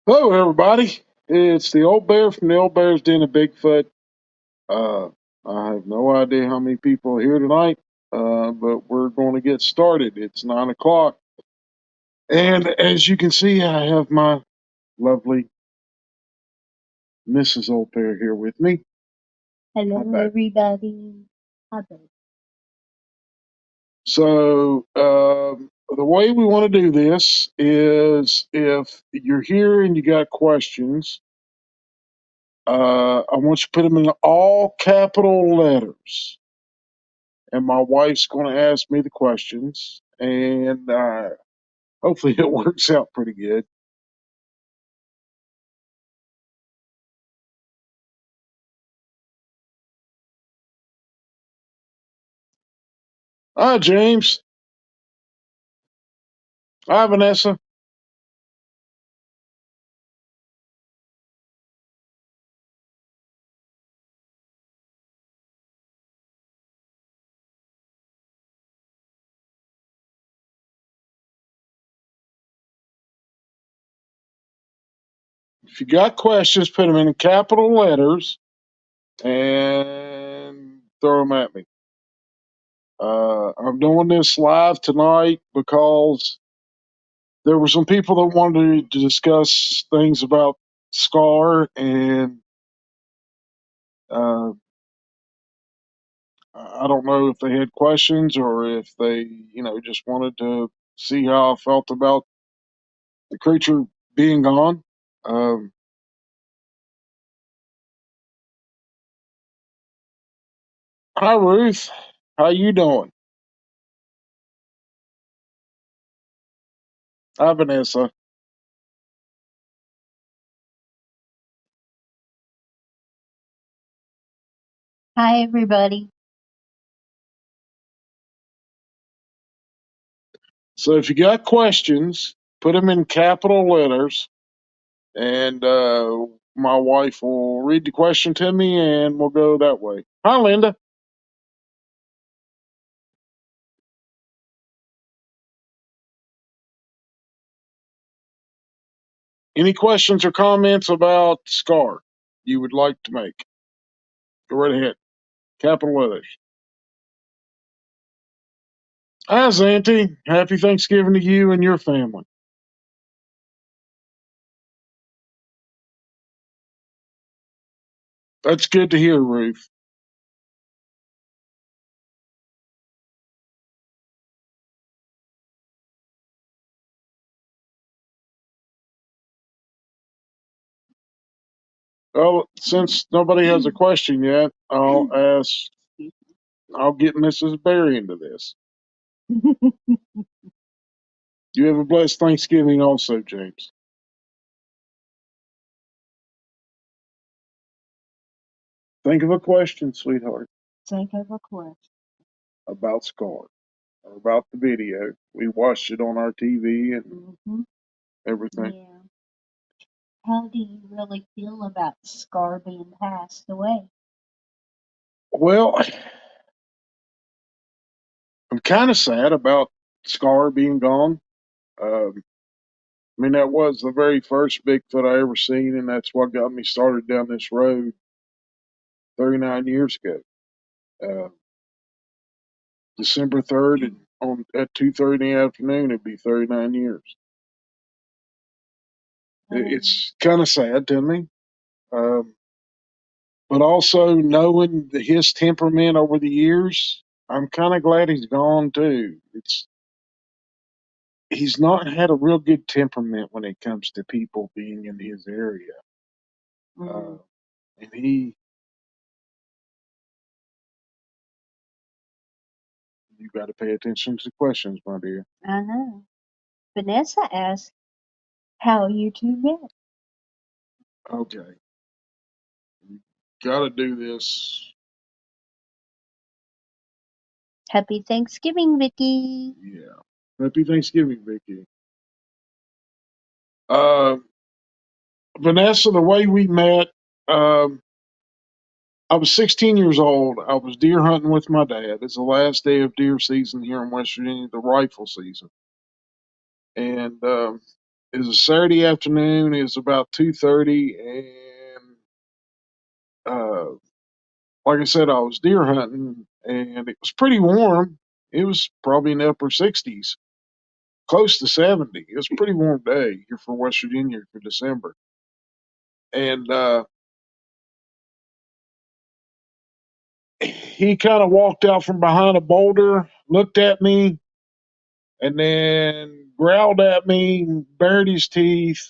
Hello, everybody. It's the old bear from the Old Bear's Den of Bigfoot. Uh, I have no idea how many people are here tonight, but we're going to get started. It's 9 o'clock. And as you can see, I have my lovely Mrs. Old Bear here with me. Hello, everybody. Hi, babe. So, the way we want to do this is if you're here and you got questions, I want you to put them in all capital letters. And my wife's going to ask me the questions, and hopefully it works out pretty good. Hi, James. Hi, Vanessa. If you got questions, put them in capital letters and throw them at me. I'm doing this live tonight because there were some people that wanted to discuss things about Scar, and uh, I don't know if they had questions or if they, just wanted to see how I felt about the creature being gone. Um, Hi, Ruth. How you doing? Hi, Vanessa. Hi, everybody. So if you got questions, put them in capital letters, and my wife will read the question to me, and we'll go that way. Hi, Linda. Any questions or comments about Scar you would like to make? Go right ahead. Capital letters. Hi, Zanty. Happy Thanksgiving to you and your family. That's good to hear, Ruth. Well, since nobody has a question yet, I'll get Mrs. Berry into this. You have a blessed Thanksgiving also, James. Think of a question, sweetheart, Think of a question. about Scar or about the video. We watched it on our TV and everything. Yeah. How do you really feel about Scar being passed away? Well, I'm kind of sad about Scar being gone. I mean, that was the very first Bigfoot I ever seen, and that's what got me started down this road 39 years ago. Uh, December 3rd at 2:30 in the afternoon, it'd be 39 years. It's kind of sad to me. Um, but also knowing his temperament over the years, I'm kind of glad he's gone too. He's not had a real good temperament when it comes to people being in his area, uh, and you got to pay attention to the questions, my dear. I know. Vanessa asked how you two met. Okay, got to do this. Happy Thanksgiving, Vicky. Yeah, happy Thanksgiving, Vicky. Uh, Vanessa, the way we met, um, I was 16 years old. I was deer hunting with my dad. It's the last day of deer season here in West Virginia, the rifle season. And It was a Saturday afternoon. It was about 2:30, and like I said, I was deer hunting, and it was pretty warm. It was probably in the upper 60s, close to 70. It was a pretty warm day here for West Virginia for December. And he kind of walked out from behind a boulder, looked at me, and then growled at me, bared his teeth.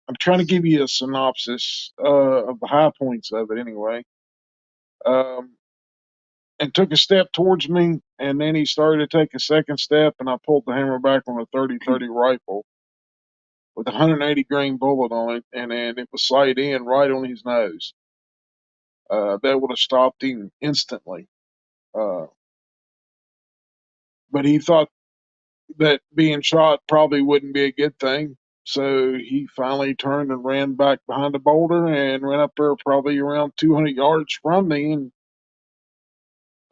I'm trying to give you a synopsis of the high points of it anyway. Um, and took a step towards me, and then he started to take a second step, and I pulled the hammer back on a 30-30 rifle with a 180 grain bullet on it, and then it was sight in right on his nose. That would have stopped him instantly. Uh, but he thought that being shot probably wouldn't be a good thing. So he finally turned and ran back behind the boulder and ran up there probably around 200 yards from me. And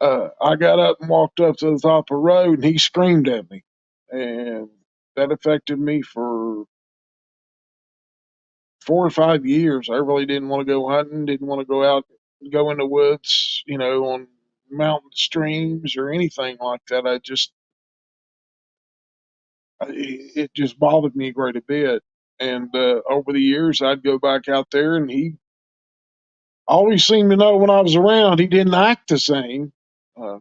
I got up and walked up to the top of the road, and he screamed at me. And that affected me for 4 or 5 years. I really didn't want to go hunting, didn't want to go out, go in the woods, on mountain streams or anything like that. It just bothered me quite a bit. And over the years, I'd go back out there, and he always seemed to know when I was around. He didn't act the same, uh,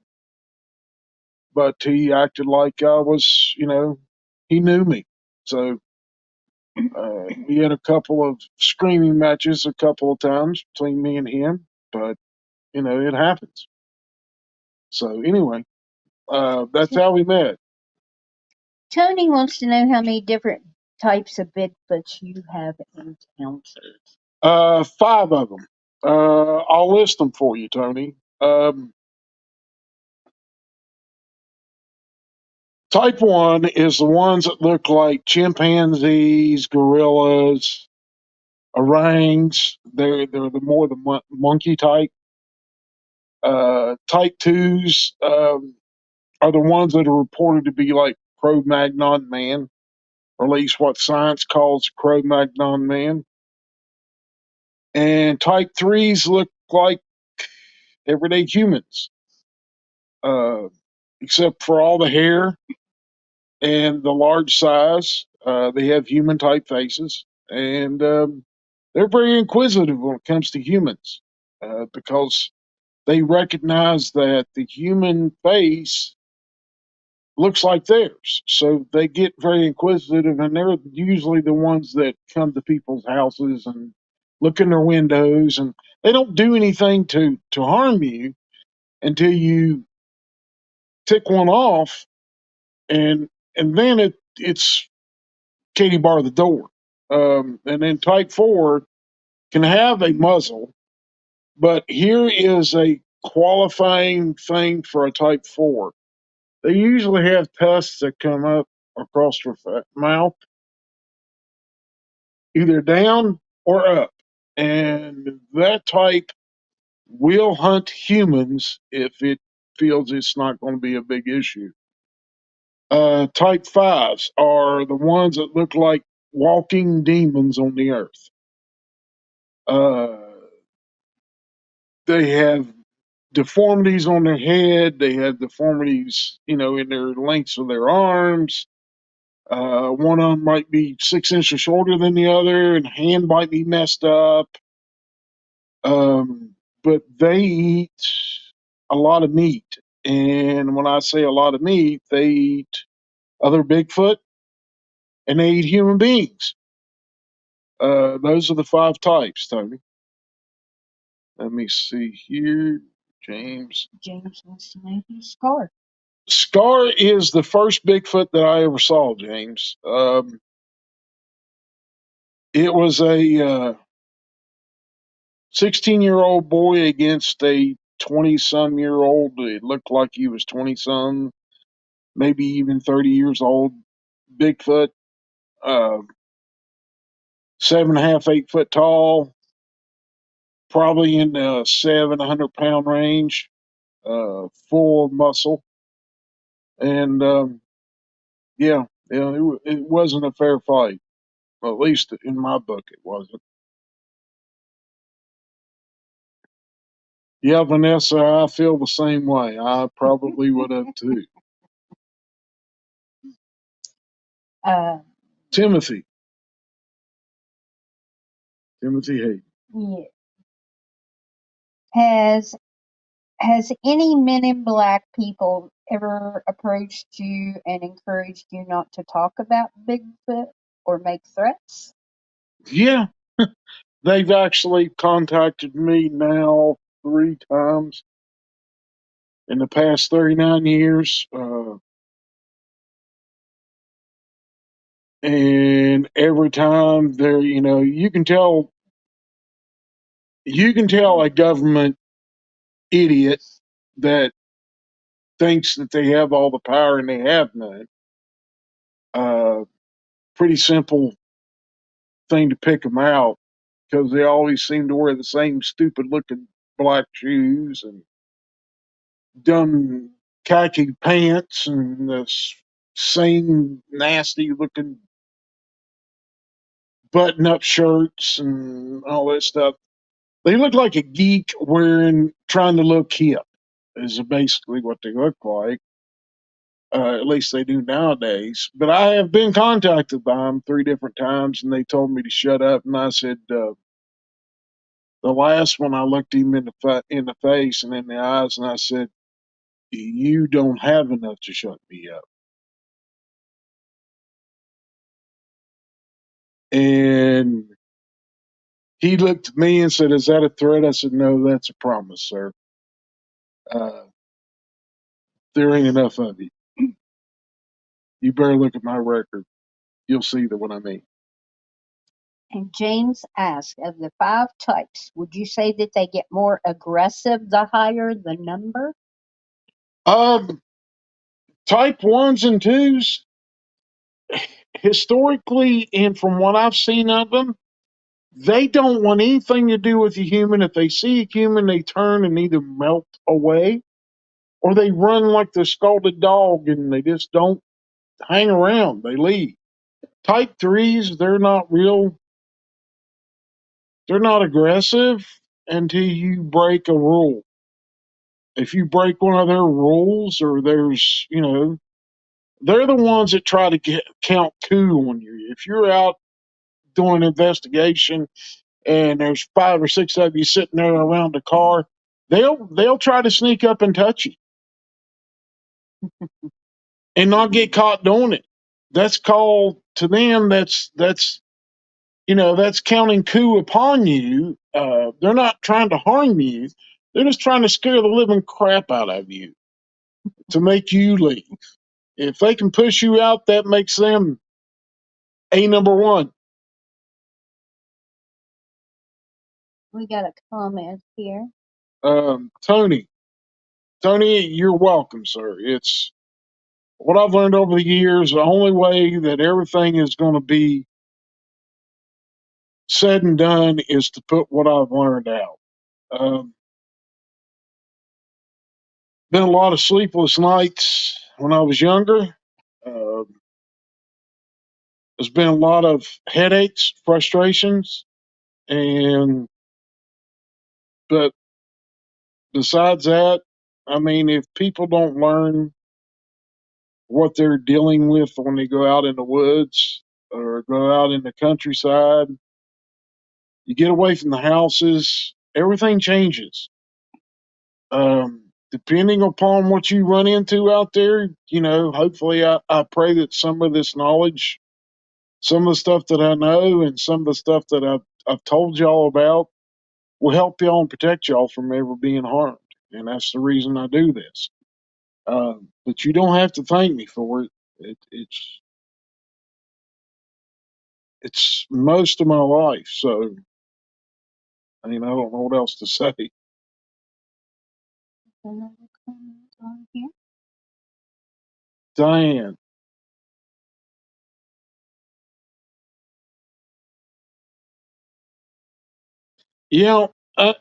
but he acted like I was, he knew me. So we had a couple of screaming matches a couple of times between me and him, but it happens. So anyway, that's how we met. Tony wants to know how many different types of Bigfoots you have encountered. 5 of them. I'll list them for you, Tony. Type 1 is the ones that look like chimpanzees, gorillas, orangs. They're the monkey type. Type 2s are the ones that are reported to be like Cro-Magnon man, or at least what science calls Cro-Magnon man. And type 3s look like everyday humans, uh, except for all the hair and the large size. They have human type faces, and they're very inquisitive when it comes to humans because they recognize that the human face looks like theirs. So they get very inquisitive, and they're usually the ones that come to people's houses and look in their windows, and they don't do anything to harm you until you tick one off, and then it's Katie bar the door. And then type 4 can have a muzzle, but here is a qualifying thing for a type 4. They usually have tusks that come up across their mouth, either down or up. And that type will hunt humans if it feels it's not going to be a big issue. Type 5s are the ones that look like walking demons on the earth. Uh, they have deformities on their head. They have deformities, in their lengths of their arms. One of them might be 6 inches shorter than the other, and hand might be messed up. But they eat a lot of meat. And when I say a lot of meat, they eat other Bigfoot and they eat human beings. Those are the 5 types, Tony. Let me see here. James. James wants to know who's Scar. Scar is the first Bigfoot that I ever saw, James. It was a 16-year-old boy against a 20-some-year-old. It looked like he was 20-some, maybe even 30 years old. Bigfoot, 7.5, 8 foot tall, probably in the 700-pound range, full of muscle. And yeah, You know, it wasn't a fair fight. At least in my book, it wasn't. Yeah, Vanessa, I feel the same way. I probably would have too. Uh, Timothy, Timothy Hayden. yeah. Has Has any Men in Black people ever approached you and encouraged you not to talk about Bigfoot or make threats? Yeah, they've actually contacted me now 3 times in the past 39 years. And every time they're, you can tell a government idiot that thinks that they have all the power and they have none. Uh, Pretty simple thing to pick them out because they always seem to wear the same stupid looking black shoes and dumb khaki pants and the same nasty looking button up shirts and all that stuff. They look like a geek trying to look hip, is basically what they look like. At least they do nowadays. But I have been contacted by them 3 different times, and they told me to shut up. And I said, the last one, I looked him in the face and in the eyes, and I said, "You don't have enough to shut me up." And he looked at me and said, "Is that a threat?" I said, "No, that's a promise, sir. Uh, there ain't enough of you. You better look at my record. You'll see the what I mean." And James asked, of the five types, would you say that they get more aggressive the higher the number? Um, Type ones and twos, historically, and from what I've seen of them, they don't want anything to do with a human. If they see a human, they turn and either melt away or they run like the scalded dog and they just don't hang around. They leave. Type threes, they're not aggressive until you break a rule. If you break one of their rules or they're the ones that try to count coup on you. If you're out doing an investigation and there's 5 or 6 of you sitting there around the car, they'll try to sneak up and touch you and not get caught doing it. That's called to them. That's counting coup upon you. They're not trying to harm you. They're just trying to scare the living crap out of you to make you leave. If they can push you out, that makes them a number one. We got a comment here. Tony, you're welcome, sir. It's what I've learned over the years. The only way that everything is going to be said and done is to put what I've learned out. Um, Been a lot of sleepless nights when I was younger. Uh, there's been a lot of headaches, frustrations, and but besides that, I mean, if people don't learn what they're dealing with when they go out in the woods or go out in the countryside, you get away from the houses, everything changes. Depending upon what you run into out there, hopefully I pray that some of this knowledge, some of the stuff that I know and some of the stuff that I've told y'all about will help y'all and protect y'all from ever being harmed. And that's the reason I do this. But you don't have to thank me for it. It's most of my life. So, I mean, I don't know what else to say. Another comment on here. Diane. Yeah, I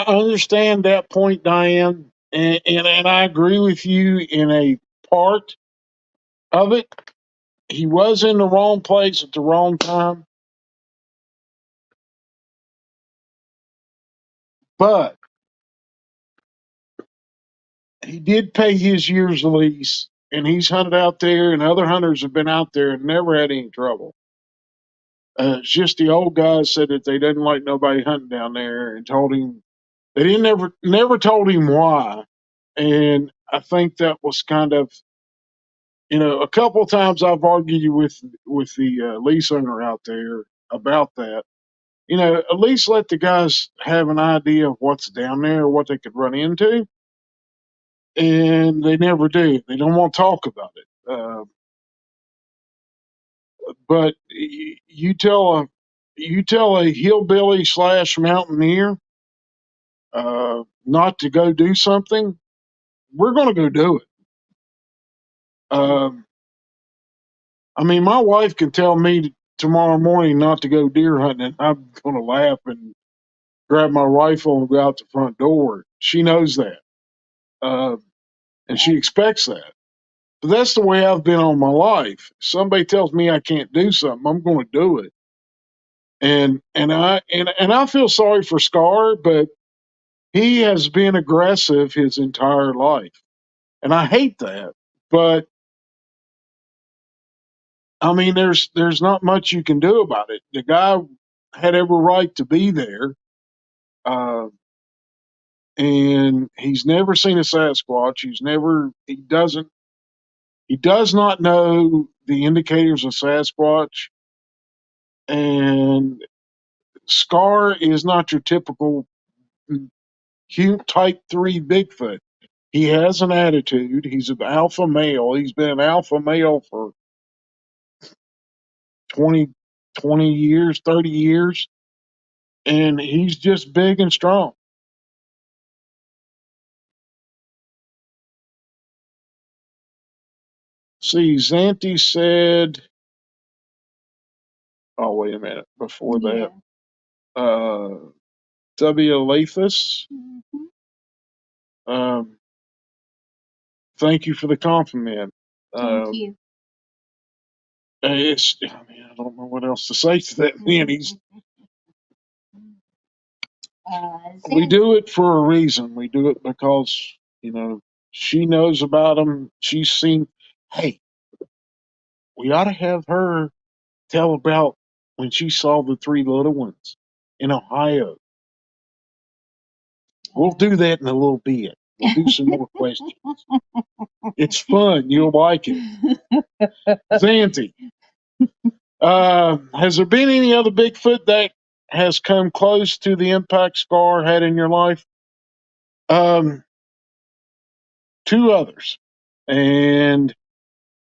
understand that point, Diane, and I agree with you in a part of it. he was in the wrong place at the wrong time, but he did pay his year's lease, and he's hunted out there, and other hunters have been out there and never had any trouble. It's just the old guys said that they didn't like nobody hunting down there, and told him they didn't never told him why. And I think that was kind of, a couple of times I've argued with the lease owner out there about that. At least let the guys have an idea of what's down there, what they could run into, and they never do. They don't want to talk about it. But you tell a hillbilly / mountaineer not to go do something, we're going to go do it. Um, I mean, my wife can tell me tomorrow morning not to go deer hunting, and I'm going to laugh and grab my rifle and go out the front door. She knows that, and she expects that. But that's the way I've been all my life. If somebody tells me I can't do something, I'm going to do it. And I feel sorry for Scar, but he has been aggressive his entire life, and I hate that. But I mean, there's not much you can do about it. The guy had every right to be there, uh, and he's never seen a Sasquatch. He does not know the indicators of Sasquatch, and Scar is not your typical type 3 Bigfoot. He has an attitude. He's an alpha male. He's been an alpha male for 20, 20 years, 30 years, and he's just big and strong. See, Zanti said, oh, wait a minute, before that, W. Lathus, thank you for the compliment. Thank you. I don't know what else to say to that man. We do it for a reason. We do it because, she knows about him. She's seen, hey, we ought to have her tell about when she saw the 3 little ones in Ohio. We'll do that in a little bit. We'll do some more questions. It's fun. You'll like it. Zanti, has there been any other Bigfoot that has come close to the impact Scar had in your life? 2 others. And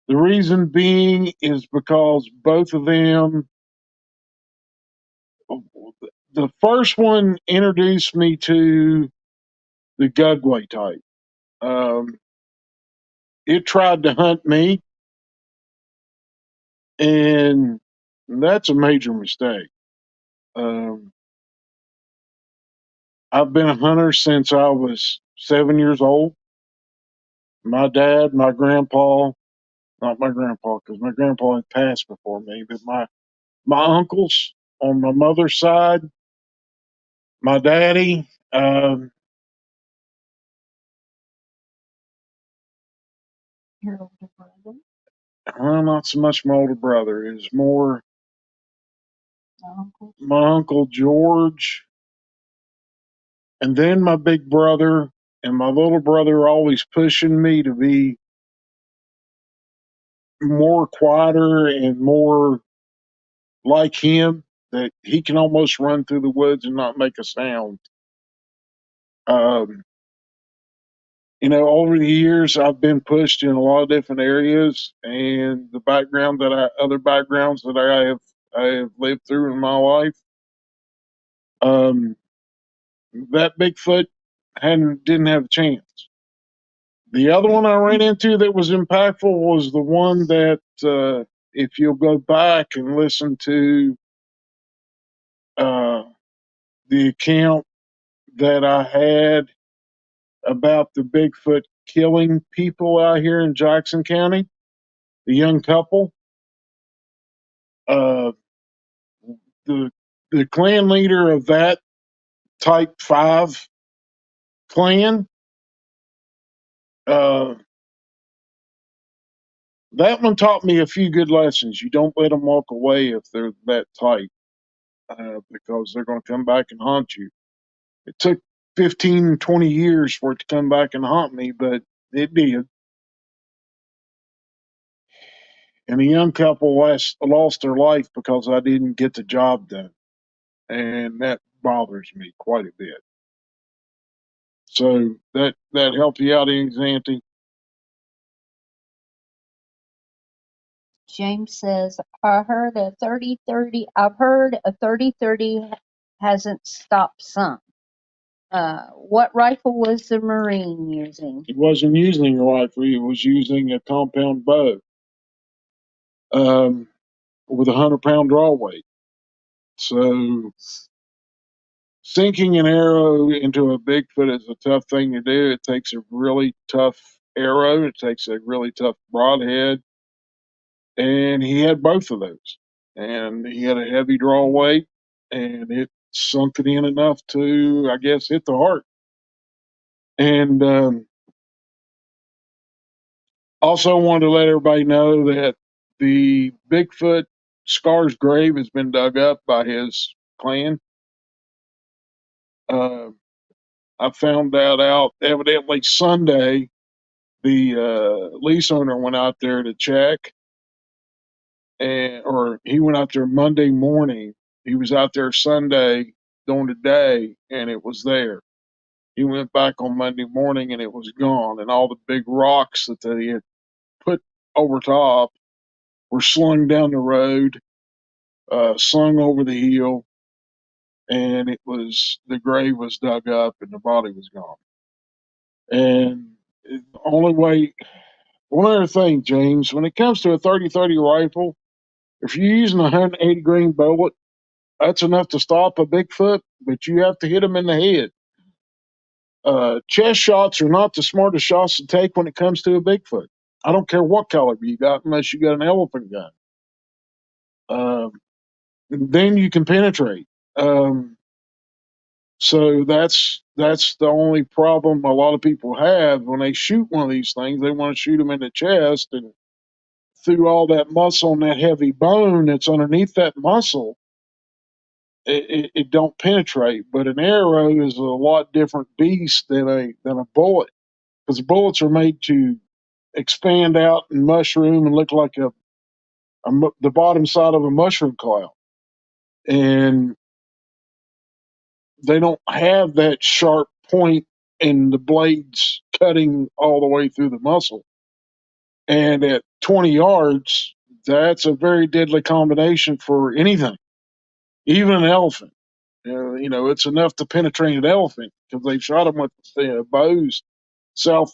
the reason being is because both of them, the first one introduced me to the Gugway type. It tried to hunt me, and that's a major mistake. I've been a hunter since I was 7 years old. My dad, my grandpa, not my grandpa, because my grandpa had passed before me, but my uncles on my mother's side, my daddy, Your older brother? not so much my older brother. It was more my uncle George, and then my big brother, and my little brother always pushing me to be more quieter and more like him, that he can almost run through the woods and not make a sound. Um, over the years, I've been pushed in a lot of different areas, and other backgrounds that I have lived through in my life. That Bigfoot didn't have a chance. The other one I ran into that was impactful was the one that, if you'll go back and listen to the account that I had about the Bigfoot killing people out here in Jackson County, the young couple. Uh, the the clan leader of that Type 5 clan, uh, that one taught me a few good lessons. You don't let them walk away if they're that tight, because they're going to come back and haunt you. It took 15, 20 years for it to come back and haunt me, but it did. And a young couple lost their life because I didn't get the job done. And that bothers me quite a bit. So that help you out, Xanthi? James says, I've heard a 30-30 hasn't stopped some. What rifle was the Marine using? He wasn't using a rifle, he was using a compound bow, with a 100-pound draw weight. So sinking an arrow into a Bigfoot is a tough thing to do. It takes a really tough arrow, it takes a really tough broadhead, and he had both of those. And he had a heavy draw weight, and it sunk it in enough to, I guess, hit the heart. And also wanted to let everybody know that the Bigfoot Scar's grave has been dug up by his clan. Uh, I found that out evidently Sunday. The lease owner went out there to check, or he went out there Monday morning. He was out there Sunday during the day, and it was there. He went back on Monday morning, and it was gone. And all the big rocks that they had put over top were slung down the road, slung over the hill, and the grave was dug up, and the body was gone. And the only way, one other thing, James, when it comes to a 30-30 rifle, if you're using a 180 grain bullet, that's enough to stop a Bigfoot, but you have to hit him in the head. Chest shots are not the smartest shots to take when it comes to a Bigfoot. I don't care what caliber you got, unless you got an elephant gun. Then you can penetrate. So that's the only problem a lot of people have when they shoot one of these things. They want to shoot them in the chest, and through all that muscle and that heavy bone that's underneath that muscle, it don't penetrate. But an arrow is a lot different beast than a bullet, because bullets are made to expand out and mushroom and look like the bottom side of a mushroom cloud, and they don't have that sharp point and the blades cutting all the way through the muscle. And at 20 yards, that's a very deadly combination for anything, even an elephant. It's enough to penetrate an elephant, because they've shot them with bows. South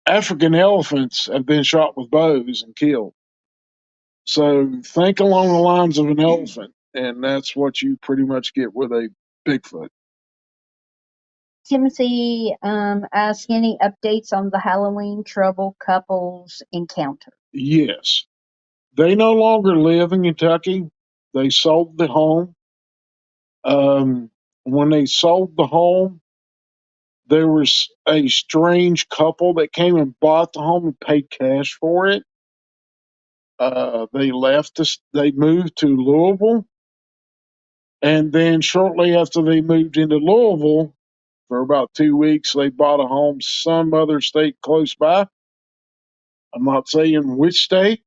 African elephants have been shot with bows and killed. So think along the lines of an elephant, and that's what you pretty much get with a Bigfoot. Timothy asked any updates on the Halloween Trouble couples encounter. Yes. They no longer live in Kentucky. They sold the home. When they sold the home, there was a strange couple that came and bought the home and paid cash for it. They left us. They moved to Louisville, and then shortly after they moved into Louisville, for about 2 weeks, they bought a home some other state close by. I'm not saying which state,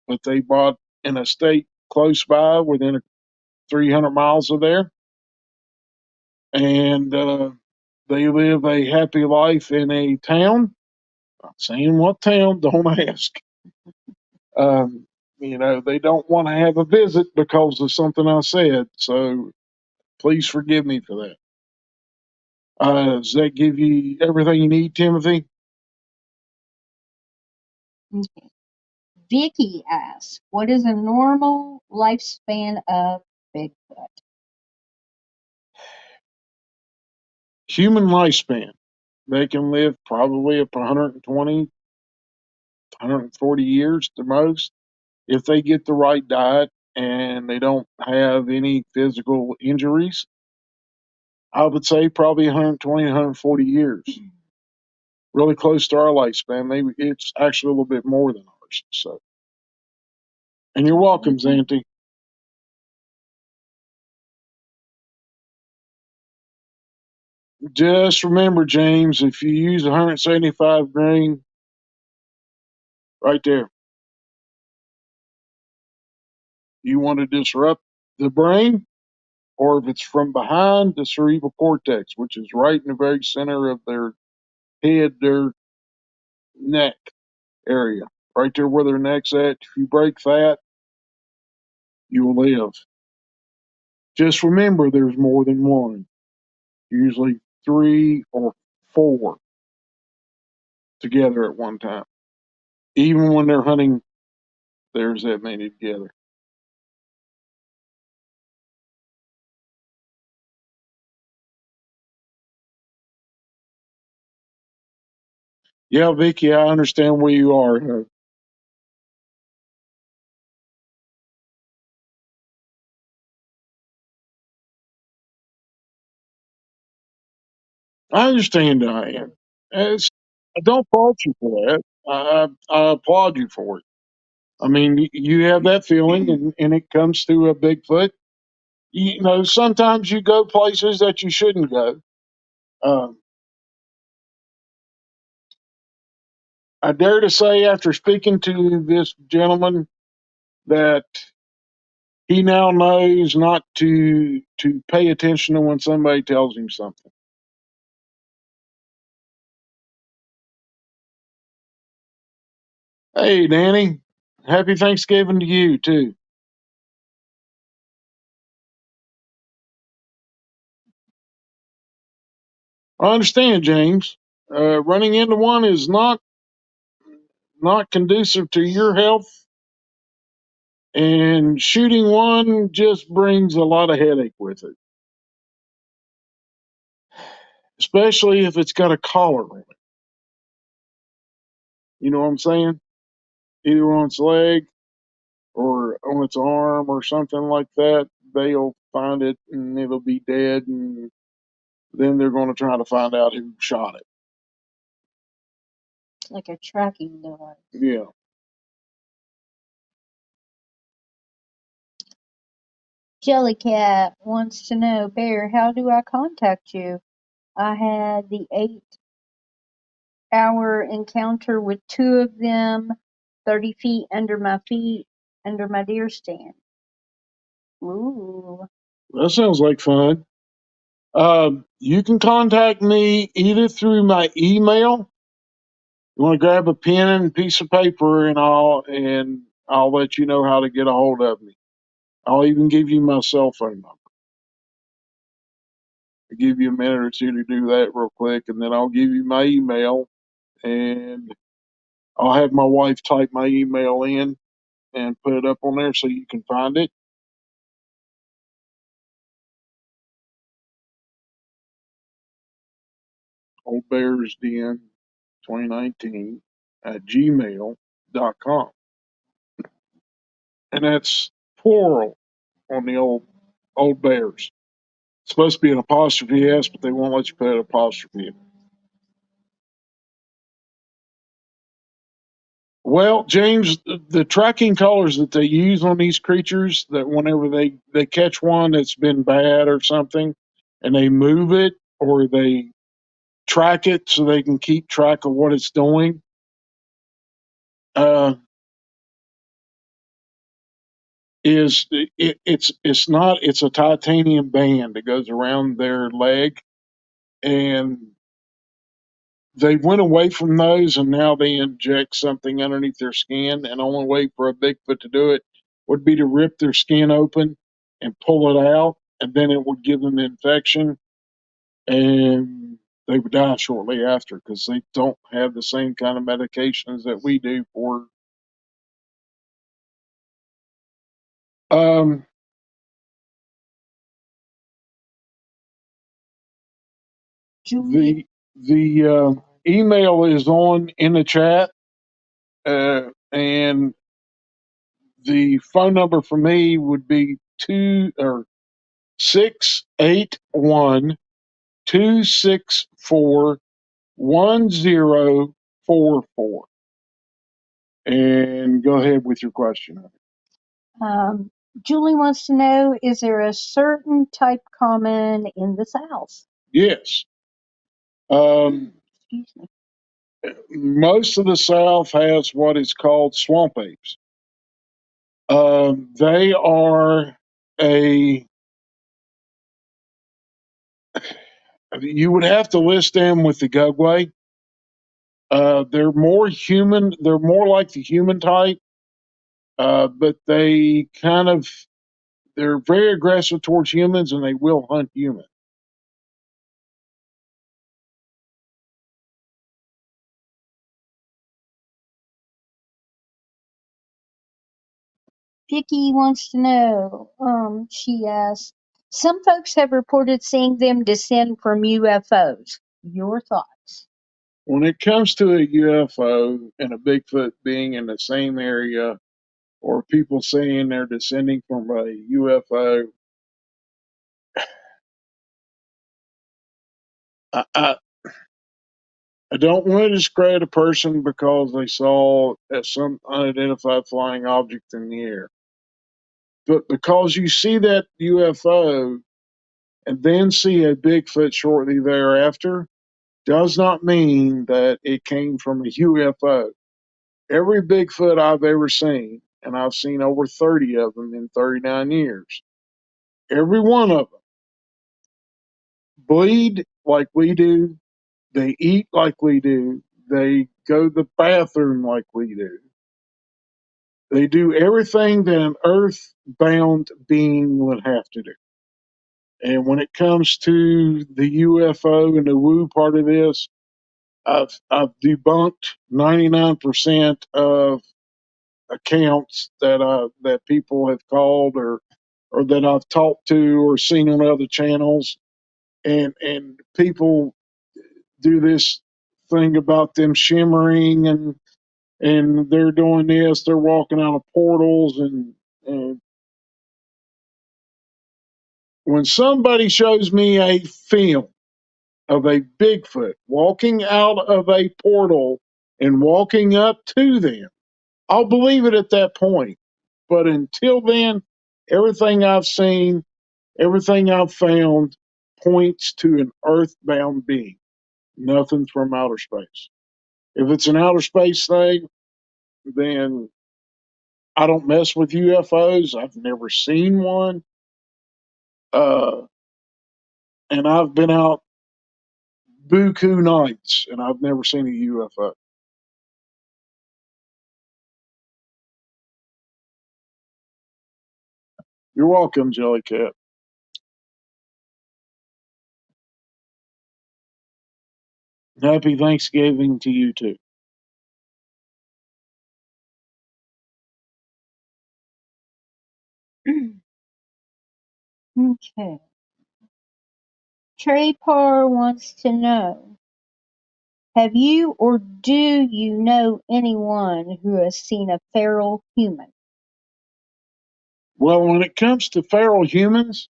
but they bought in a state close by, within 300 miles of there, and they live a happy life in a town. Not saying what town, don't ask. Um, they don't want to have a visit because of something I said, so please forgive me for that. Does that give you everything you need, Timothy? Okay. Vicky asks, what is a normal lifespan of Bigfoot? Human lifespan. They can live probably up to 120, 140 years the most, if they get the right diet and they don't have any physical injuries. I would say probably 120, 140 years, really close to our lifespan. Maybe it's actually a little bit more than ours. So, and you're welcome, Zanti. Just remember, James, if you use 175 grain, right there, you want to disrupt the brain, or if it's from behind, the cerebral cortex, which is right in the very center of their head, their neck area, right there where their neck's at. If you break that, you will live. Just remember, there's more than one, usually three or four together at one time. Even when they're hunting, there's that many together. Yeah, Vicky, I understand where you are. I understand, Diane. I don't fault you for that. I applaud you for it. I mean, you have that feeling, and it comes to a Bigfoot. You know, sometimes you go places that you shouldn't go. Um, I dare to say, after speaking to this gentleman, that he now knows not to pay attention to when somebody tells him something. Hey, Danny, happy Thanksgiving to you too. I understand, James. Running into one is not conducive to your health, and shooting one just brings a lot of headache with it, especially if it's got a collar on it. You know what I'm saying? Either on its leg or on its arm or something like that. They'll find it and it'll be dead, and then they're going to try to find out who shot it. Like a tracking device. Yeah. Jellycat wants to know, Bear, how do I contact you? I had the 8-hour encounter with two of them 30 feet, under my deer stand. Ooh. That sounds like fun. You can contact me either through my email. You want to grab a pen and piece of paper, and I'll let you know how to get a hold of me. I'll even give you my cell phone number. I'll give you a minute or two to do that real quick, and then I'll give you my email, and I'll have my wife type my email in and put it up on there so you can find it. Old Bears Den 2019 at gmail.com. And that's plural on the old Bears. It's supposed to be an apostrophe S, but they won't let you put an apostrophe in. Well, James, the tracking colors that they use on these creatures, that whenever they catch one that's been bad or something, and they move it or they track it so they can keep track of what it's doing, uh, it's not it's a titanium band that goes around their leg, and they went away from those, and now they inject something underneath their skin. And the only way for a Bigfoot to do it would be to rip their skin open and pull it out, and then it would give them the infection, and they would die shortly after because they don't have the same kind of medications that we do for. Um, Juliet. the email is on in the chat. And the phone number for me would be 681-264-1044. And go ahead with your question. Um, Julie wants to know, is there a certain type common in the South? Yes. Excuse me. Most of the South has what is called swamp apes. They are a, you would have to list them with the Gugway. They're more human. They're more like the human type, but they're very aggressive towards humans and they will hunt humans. Vicky wants to know, she asks, some folks have reported seeing them descend from UFOs. Your thoughts? When it comes to a UFO and a Bigfoot being in the same area, or people saying they're descending from a UFO, I don't want to discredit a person because they saw some unidentified flying object in the air. But because you see that UFO and then see a Bigfoot shortly thereafter, does not mean that it came from a UFO. Every Bigfoot I've ever seen, and I've seen over 30 of them in 39 years, every one of them bleed like we do, they eat like we do, they go to the bathroom like we do. They do everything that an earthbound being would have to do. And when it comes to the UFO and the woo part of this, I've debunked 99% of accounts that people have called or that I've talked to or seen on other channels, and people do this thing about them shimmering and they're doing this, they're walking out of portals and when somebody shows me a film of a Bigfoot walking out of a portal and walking up to them, I'll believe it at that point. But until then, everything I've seen, everything I've found points to an earthbound being, nothing from outer space. If it's an outer space thing, then I don't mess with UFOs. I've never seen one. Uh, and I've been out buku nights and I've never seen a UFO. You're welcome, Jellycat. Happy Thanksgiving to you too. Okay. Trey Parr wants to know, have you or do you know anyone who has seen a feral human? Well, when it comes to feral humans,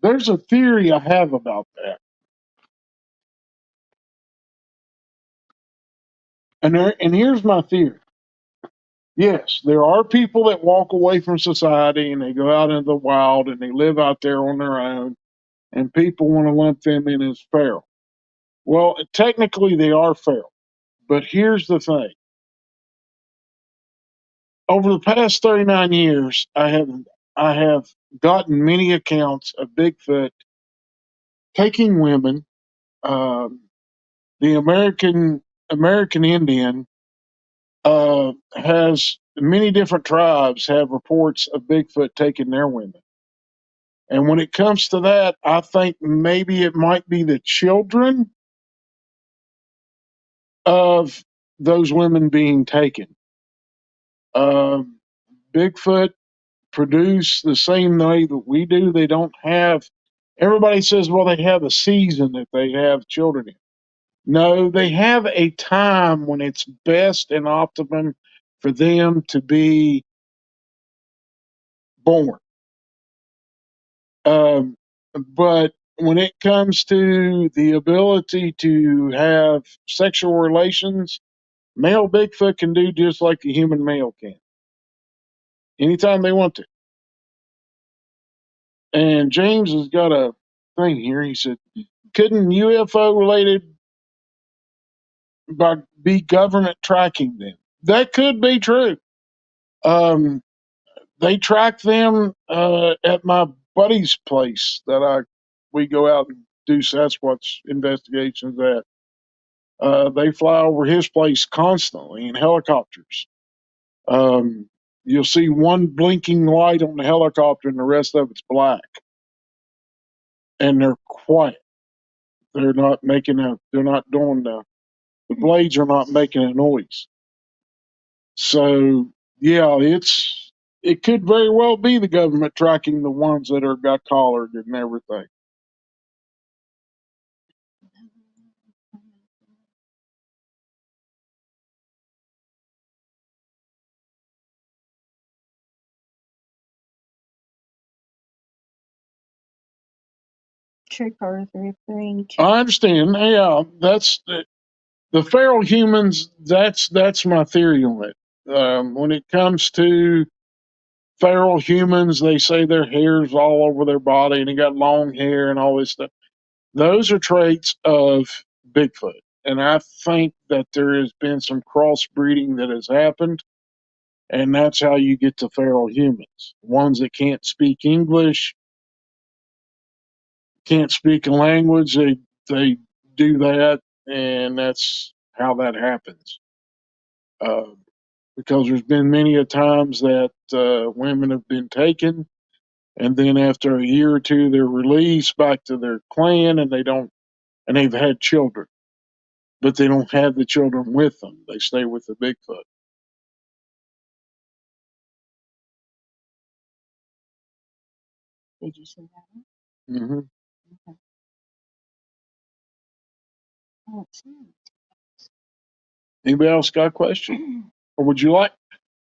there's a theory I have about that. And here's my theory. Yes, there are people that walk away from society and they go out into the wild and they live out there on their own, and people want to lump them in as feral. Well, technically they are feral, but here's the thing. Over the past 39 years, I have gotten many accounts of Bigfoot taking women. Um, the American Indian has many different tribes have reports of Bigfoot taking their women. And when it comes to that, I think maybe it might be the children of those women being taken. Um, Bigfoot produce the same way that we do. They don't have. Everybody says, well, they have a season that they have children in. No, they have a time when it's best and optimum for them to be born. Um, but when it comes to the ability to have sexual relations, male Bigfoot can do just like a human male can, anytime they want to. And James has got a thing here. He said, couldn't UFO related be government tracking them? That could be true. Um, they track them at my buddy's place that we go out and do Sasquatch investigations at. They fly over his place constantly in helicopters. You'll see one blinking light on the helicopter, and the rest of it's black, and they're quiet. They're not making a. They're not doing the blades are not making a noise. So yeah, it could very well be the government tracking the ones that are got collared and everything. Trick or referring to. I understand. Yeah, that's the feral humans. That's my theory on it. When it comes to feral humans, they say their hair's all over their body and they got long hair and all this stuff. Those are traits of Bigfoot. And I think that there has been some crossbreeding that has happened, and that's how you get to feral humans. Ones that can't speak English, can't speak a language, they do that, and that's how that happens. Uh, because there's been many a times that women have been taken, and then after a year or two, they're released back to their clan, and they've had children, but they don't have the children with them. They stay with the Bigfoot. Did you say that? Mm-hmm. Okay. I don't see Anybody else got a question? Or would you like?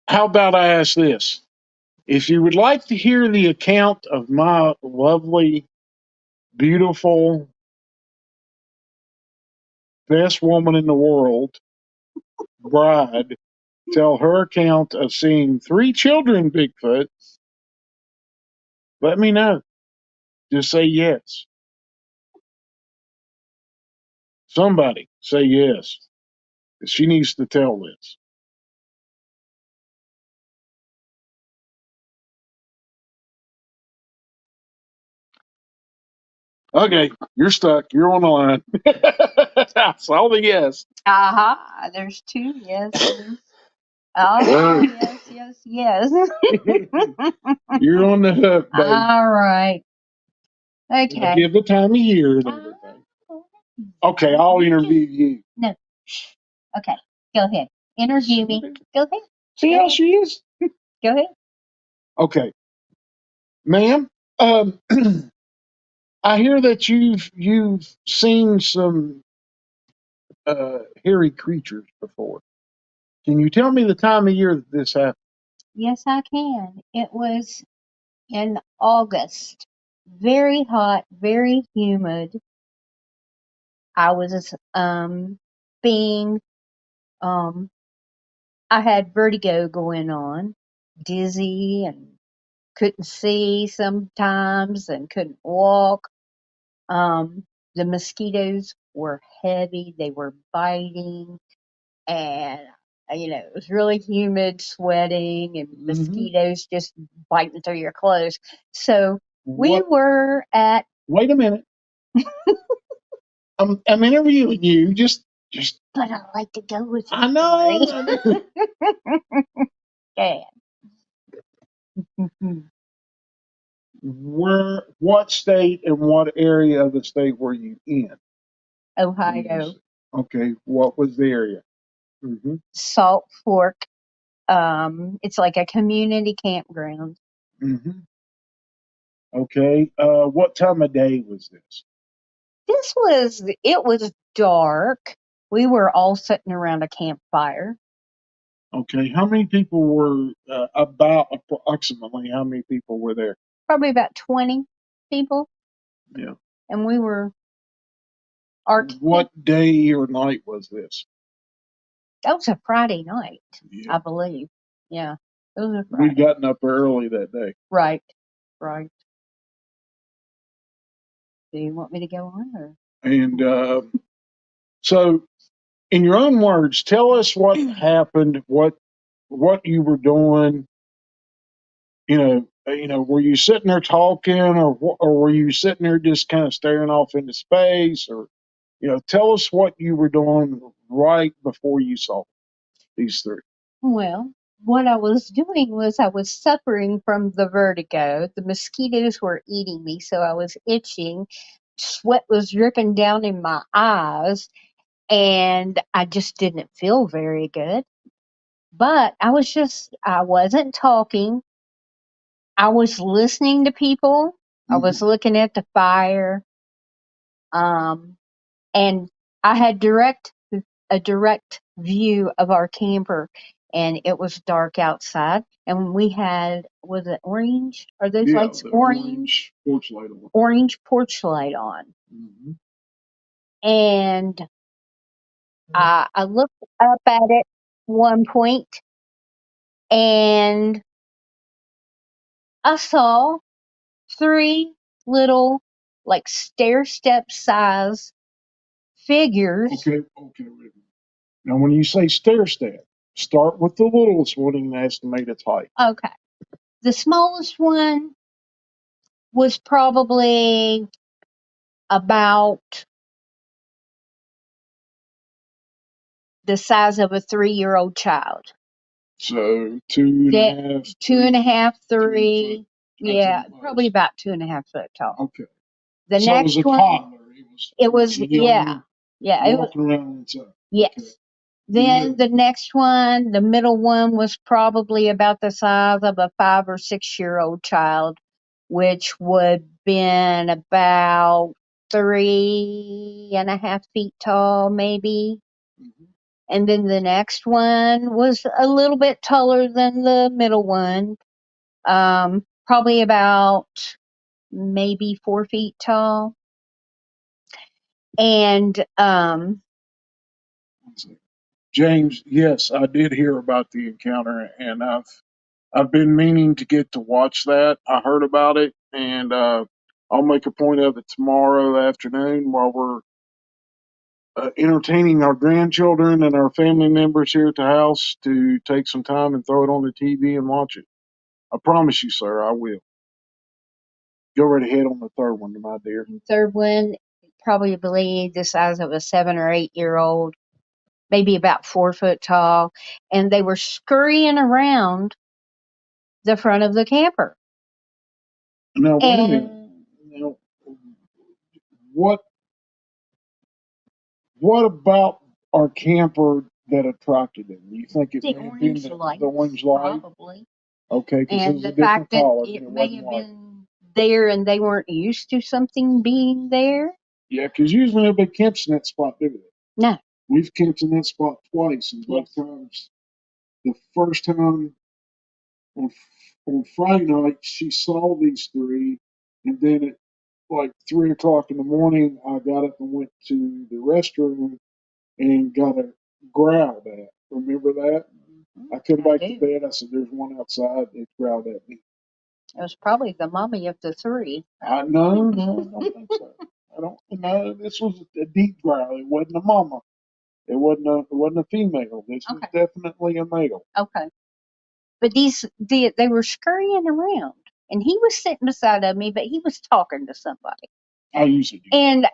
How about I ask this? If you would like to hear the account of my lovely, beautiful, best woman in the world, bride, tell her account of seeing 3 children Bigfoot, let me know. Just say yes. Somebody say yes. She needs to tell this. Okay, you're stuck. You're on the line. I saw the yes. Aha, there's 2 yeses. Oh, yes. You're on the hook, babe. All right. I'll Okay. give the time of year and everything. Okay, I'll interview you. No. Okay, go ahead. Interview me. Go ahead. See how she is? Go ahead. Okay, ma'am. I hear that you've seen some hairy creatures before. Can you tell me the time of year that this happened? Yes, I can. It was in August. Very hot, very humid. I was being I had vertigo going on, dizzy and couldn't see sometimes and couldn't walk. The mosquitoes were heavy, they were biting, and it was really humid, sweating, and mosquitoes just biting through your clothes. So we were at. Wait a minute. I'm interviewing you. Just. But I like to go with you. I know. Yeah. What state and what area of the state were you in? Ohio. Okay, what was the area? Mm-hmm. Salt Fork. It's like a community campground. Mm-hmm. Okay. What time of day was this? It was dark. We were all sitting around a campfire. Okay, how many people were about approximately? How many people were there? Probably about 20 people. Yeah. And we were our What day or night was this? That was a Friday night, Yeah. I believe. Yeah, it was a We'd Friday. gotten up early that day. Right, right. Do you want me to go on or? And so, in your own words, tell us what happened, what you were doing. Were you sitting there talking, or were you sitting there just kind of staring off into space, or tell us what you were doing right before you saw these three. Well, what I was doing was I was suffering from the vertigo. The mosquitoes were eating me, so I was itching. Sweat was dripping down in my eyes, and I just didn't feel very good. But I wasn't talking. I was listening to people. I was looking at the fire. Um, and I had a direct view of our camper, and it was dark outside. And we had, was it orange? Are those lights orange? Porch light on. Orange porch light on. Mm-hmm. And I looked up at it one point, and I saw three little, like stair step size figures. Okay. Now, when you say stair step, start with the littlest one and estimate its height. Okay. The smallest one was probably about the size of a 3-year-old child. So 2.5, 2.5, 3. Yeah, probably about 2.5 foot tall. Okay. The So next it was a one, toddler. it was yeah. It was walking around inside. yes. Okay. Then the next one, the middle one, was probably about the size of a 5 or 6-year-old child, which would been about 3.5 feet tall, maybe. And then the next one was a little bit taller than the middle one, probably about maybe 4 feet tall. And James, yes, I did hear about the encounter, and I've been meaning to get to watch that. I heard about it, and I'll make a point of it tomorrow afternoon while we're entertaining our grandchildren and our family members here at the house to take some time and throw it on the TV and watch it. I promise you, sir, I will. Go right ahead on the third one, my dear. third one, probably the size of a 7 or 8-year-old, maybe about 4 foot tall, and they were scurrying around the front of the camper. Now, wait a minute. Now, what about our camper that attracted them? You think it may have been the orange light? Probably. Okay, And the fact that it may have been there and they weren't used to something being there. Yeah, because usually nobody camps in that spot, do they? No. We've camped in that spot twice, and both times, the first time on Friday night, she saw these three, and then at like 3 o'clock in the morning, I got up and went to the restroom and got a growled at. Remember that? I come back to bed. I said, "There's one outside." It growled at me. It was probably the mommy of the three. No, I don't think so. I don't know. This was a deep growl. It wasn't a mama. It wasn't a female. This was definitely a male. Okay. But they were scurrying around, and he was sitting beside of me, but he was talking to somebody. I usually do.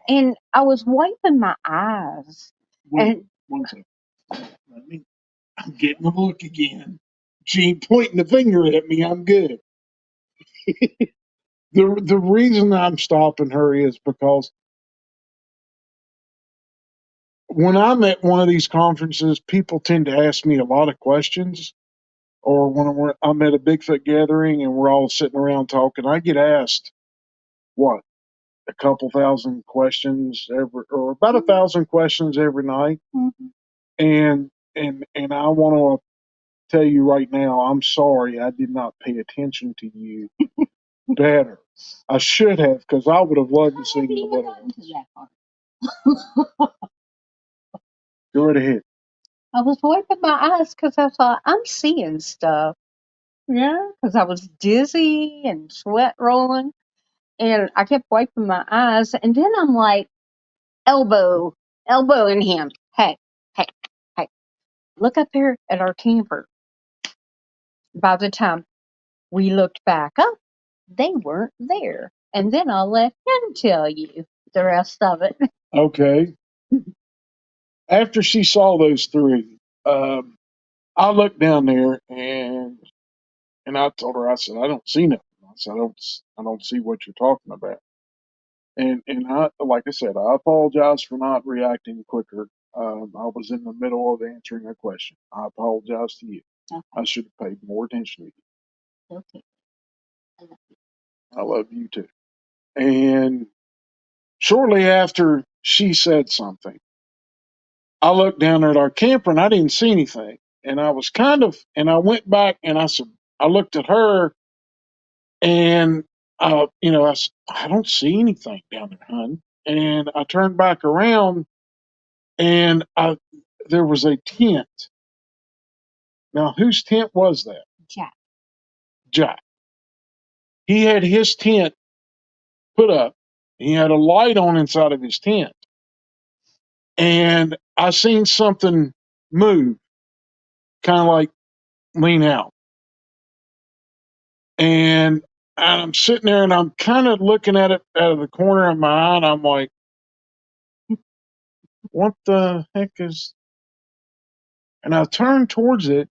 And I was wiping my eyes. Wait, one second. I'm getting a look again. She ain't pointing the finger at me. I'm good. The reason I'm stopping her is because when I'm at one of these conferences, people tend to ask me a lot of questions. Or when I'm at a Bigfoot gathering and we're all sitting around talking, I get asked, "What? a couple thousand questions or about 1,000 questions every night. Mm-hmm. And I want to tell you right now, I'm sorry I did not pay attention to you better. I should have, because I would have loved to see haven't you. even gotten to that part. Go right ahead. I was wiping my eyes because I thought I'm seeing stuff. Yeah, because I was dizzy and sweat rolling, and I kept wiping my eyes, and then I'm like, elbowing him. Hey, hey, hey! Look up there at our camper. By the time we looked back up, they weren't there. And then I'll let him tell you the rest of it. Okay. After she saw those three, I looked down there and I told her, I said, I don't see nothing. I said, I don't see what you're talking about. And I, like I said, I apologize for not reacting quicker. I was in the middle of answering a question. I apologize to you. Okay. I should have paid more attention to you. Okay. I love you. I love you too. And shortly after she said something, I looked down at our camper and I didn't see anything. And I went back and I looked at her and, I don't see anything down there, hon. And I turned back around and there was a tent. Now, whose tent was that? Jack. Jack. He had his tent put up. He had a light on inside of his tent. And I seen something move, kind of like lean out. And I'm sitting there and I'm kind of looking at it out of the corner of my eye, and I'm like, what the heck is. And I turned towards it.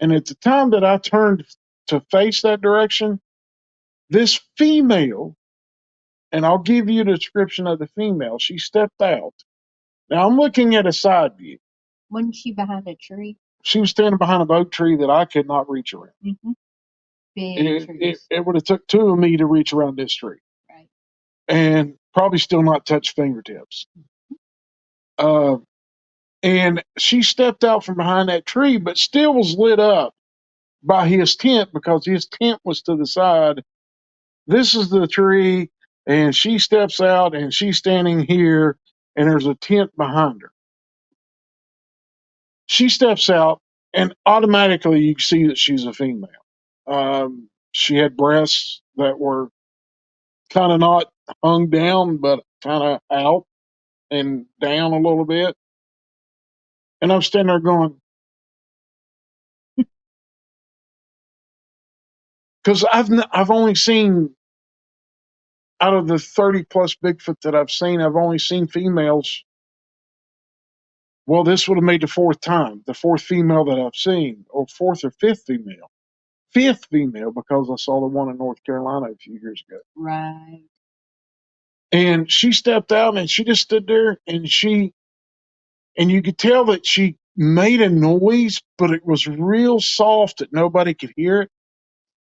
And at the time that I turned to face that direction, this female, and I'll give you the description of the female, she stepped out. Now I'm looking at a side view. Wasn't she behind a tree? She was standing behind a oak tree that I could not reach around. Mm-hmm. Big trees. It would have took two of me to reach around this tree. Right. And probably still not touch fingertips. Uh, and she stepped out from behind that tree, but still was lit up by his tent because his tent was to the side. This is the tree, and she steps out and she's standing here, and there's a tent behind her. She steps out, and automatically you see that she's a female. She had breasts that were kind of not hung down, but kind of out and down a little bit. And I'm standing there going, because I've only seen out of the 30 plus Bigfoot that I've seen, I've only seen females. Well, this would have made the fourth time, the fourth female that I've seen, or fourth or fifth female. Fifth female, because I saw the one in North Carolina a few years ago. Right. And she stepped out and she just stood there and you could tell that she made a noise, but it was real soft that nobody could hear it.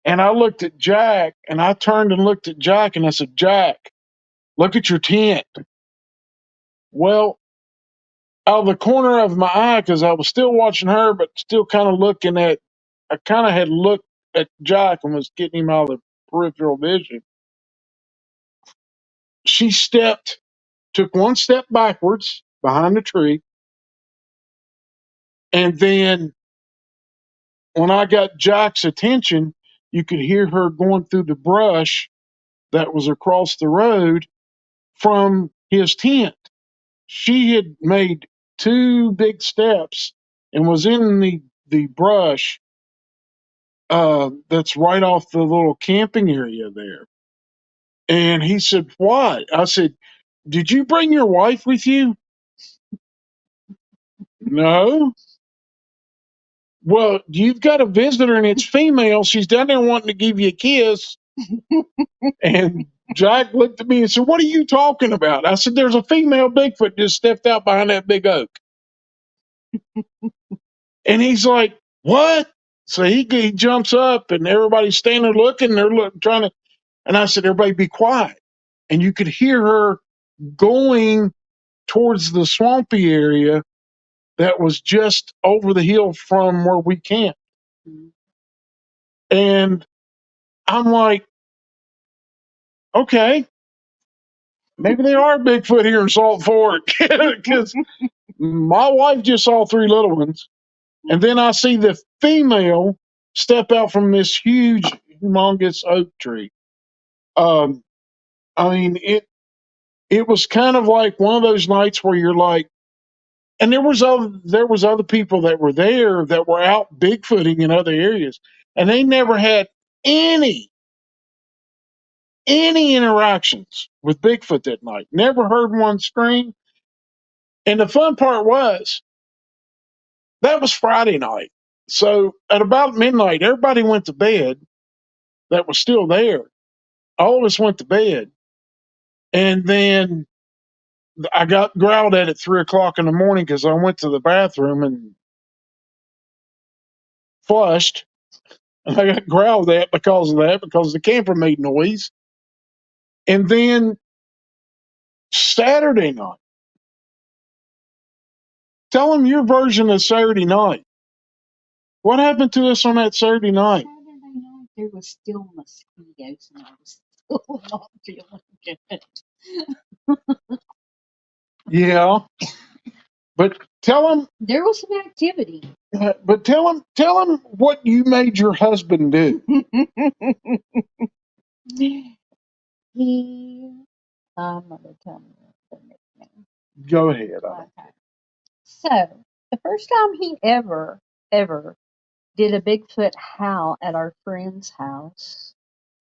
And I looked at Jack and I turned and looked at Jack and I said, Jack, look at your tent. Well, out of the corner of my eye, because I was still watching her, but still kind of I kind of had looked at Jack and was getting him out of the peripheral vision. She took one step backwards behind the tree. And then when I got Jack's attention, you could hear her going through the brush that was across the road from his tent. She had made two big steps and was in the brush that's right off the little camping area there. And he said, what? I said, did you bring your wife with you? No. Well, you've got a visitor and it's female. She's down there wanting to give you a kiss. And Jack looked at me and said, what are you talking about? I said, there's a female Bigfoot just stepped out behind that big oak. And he's like, what? So he jumps up and everybody's standing there looking. They're trying to, and I said, everybody be quiet. and you could hear her going towards the swampy area that was just over the hill from where we camped. Mhm. And I'm like, okay, maybe they are Bigfoot here in Salt Fork, because my wife just saw 3 little ones, and then I see the female step out from this huge, humongous oak tree. Um, I mean, it was kind of like one of those nights where you're like, and there was other people that were there that were out Bigfooting in other areas, and they never had any interactions with Bigfoot that night. Never heard one scream. And the fun part was that was Friday night. So at about midnight, everybody went to bed that was still there. All of us went to bed. And then I got growled at 3 o'clock in the morning because I went to the bathroom and flushed. And I got growled at because of that, because the camper made noise. And then Saturday night, tell them your version of Saturday night. What happened to us on that Saturday night? Saturday night there was still mosquitoes, and I was still not feeling good. Yeah, but tell them. There was some activity. But tell them what you made your husband do. I'm gonna tell you the nickname. Go ahead. Okay. So the first time he ever did a Bigfoot howl at our friend's house,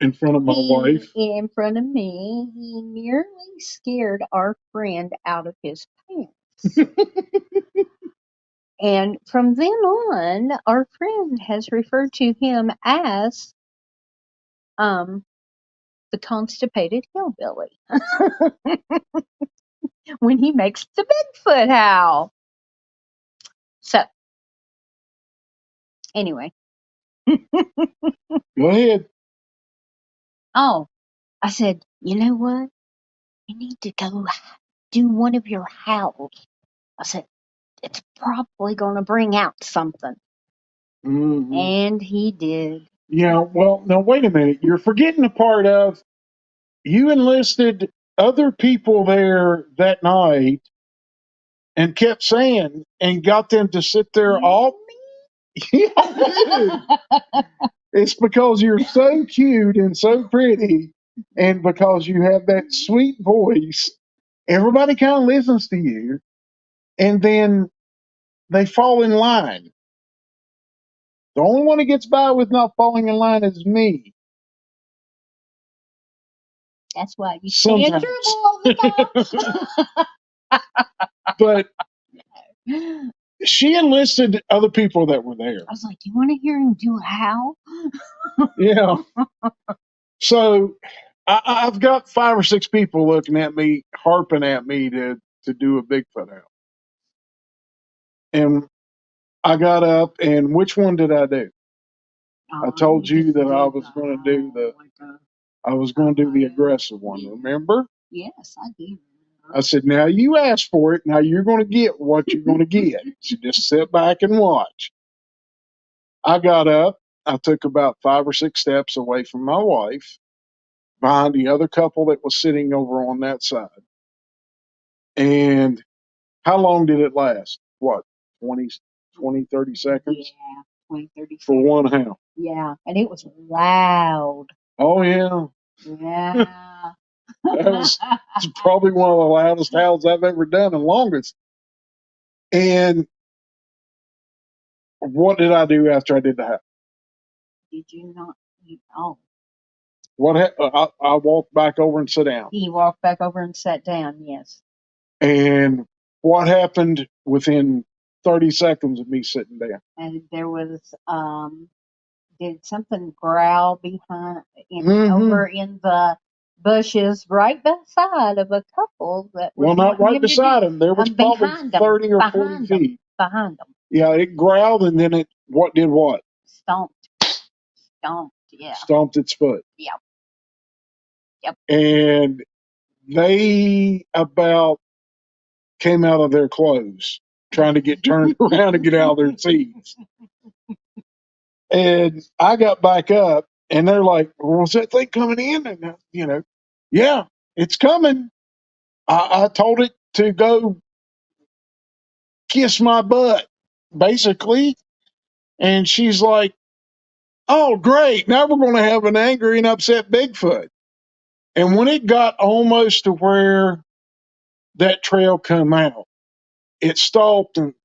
In front of my wife. in front of me, he nearly scared our friend out of his pants. And from then on, our friend has referred to him as the constipated hillbilly when he makes the Bigfoot howl. So, anyway. Go ahead. Oh, I said, you know what? You need to go do one of your howls. I said, it's probably going to bring out something. Mm-hmm. And he did. Yeah, well, now wait a minute. You're forgetting a part of you enlisted other people there that night and kept saying and got them to sit there all. Yeah, it's because you're so cute and so pretty, and because you have that sweet voice. Everybody kind of listens to you, and then they fall in line. The only one that gets by with not falling in line is me. That's why you stay in trouble all the time. But she enlisted other people that were there. I was like, do you want to hear him do a howl? Yeah. So I've got 5 or 6 people looking at me, harping at me to do a Bigfoot howl. And I got up, and which one did I do? I told you that I was going to do the aggressive one. Remember? Yes, I do. I said, now you asked for it. Now you're going to get what you're going to get. So just sit back and watch. I got up. I took about 5 or 6 steps away from my wife, behind the other couple that was sitting over on that side. And how long did it last? What, 20, 30 seconds? Yeah, 20, 30 seconds. For one howl. Yeah, and it was loud. Oh, yeah. Yeah. That was probably one of the loudest howls I've ever done and longest. And what did I do after I did the howl? Did you not? Oh. I walked back over and sat down. He walked back over and sat down, yes. And what happened within 30 seconds of me sitting down? And there was, did something growl over in the bushes right beside of a couple that was. Well, not right beside him. There was probably 30 or 40 feet. Behind them. Yeah, it growled, and then it did what? Stomped, yeah. Stomped its foot. Yep. And They about came out of their clothes trying to get turned around and get out of their seats. And I got back up and they're like, well, was that thing coming in? And, yeah, it's coming. I told it to go kiss my butt, basically. And she's like, oh, great. Now we're going to have an angry and upset Bigfoot. And when it got almost to where that trail come out, it stopped and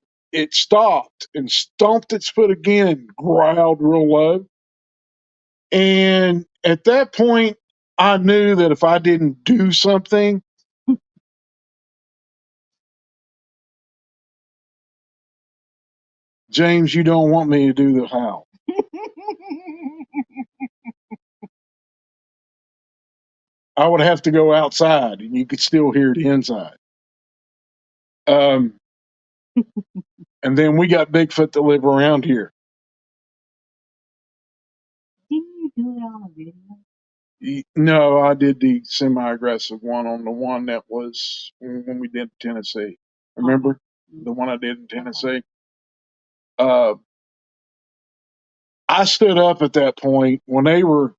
stomped its foot again and growled real low. And at that point, I knew that if I didn't do something, James, you don't want me to do the howl. I would have to go outside and you could still hear it inside. And then we got Bigfoot that live around here. Didn't you do it on a video? No, I did the semi-aggressive one on the one that was when we did Tennessee. Remember the one I did in Tennessee? I stood up at that point when they were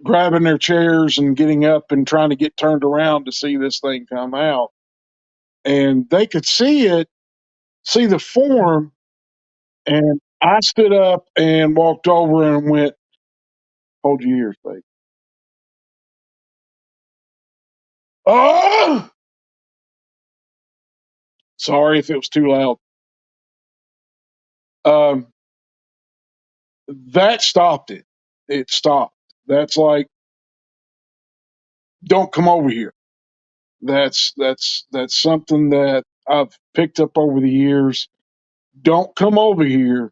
grabbing their chairs and getting up and trying to get turned around to see this thing come out. And they could see it, see the form. And I stood up and walked over and went, hold your ears, babe. Oh! Sorry if it was too loud. That stopped it. It stopped. That's like, don't come over here. That's something that I've picked up over the years. Don't come over here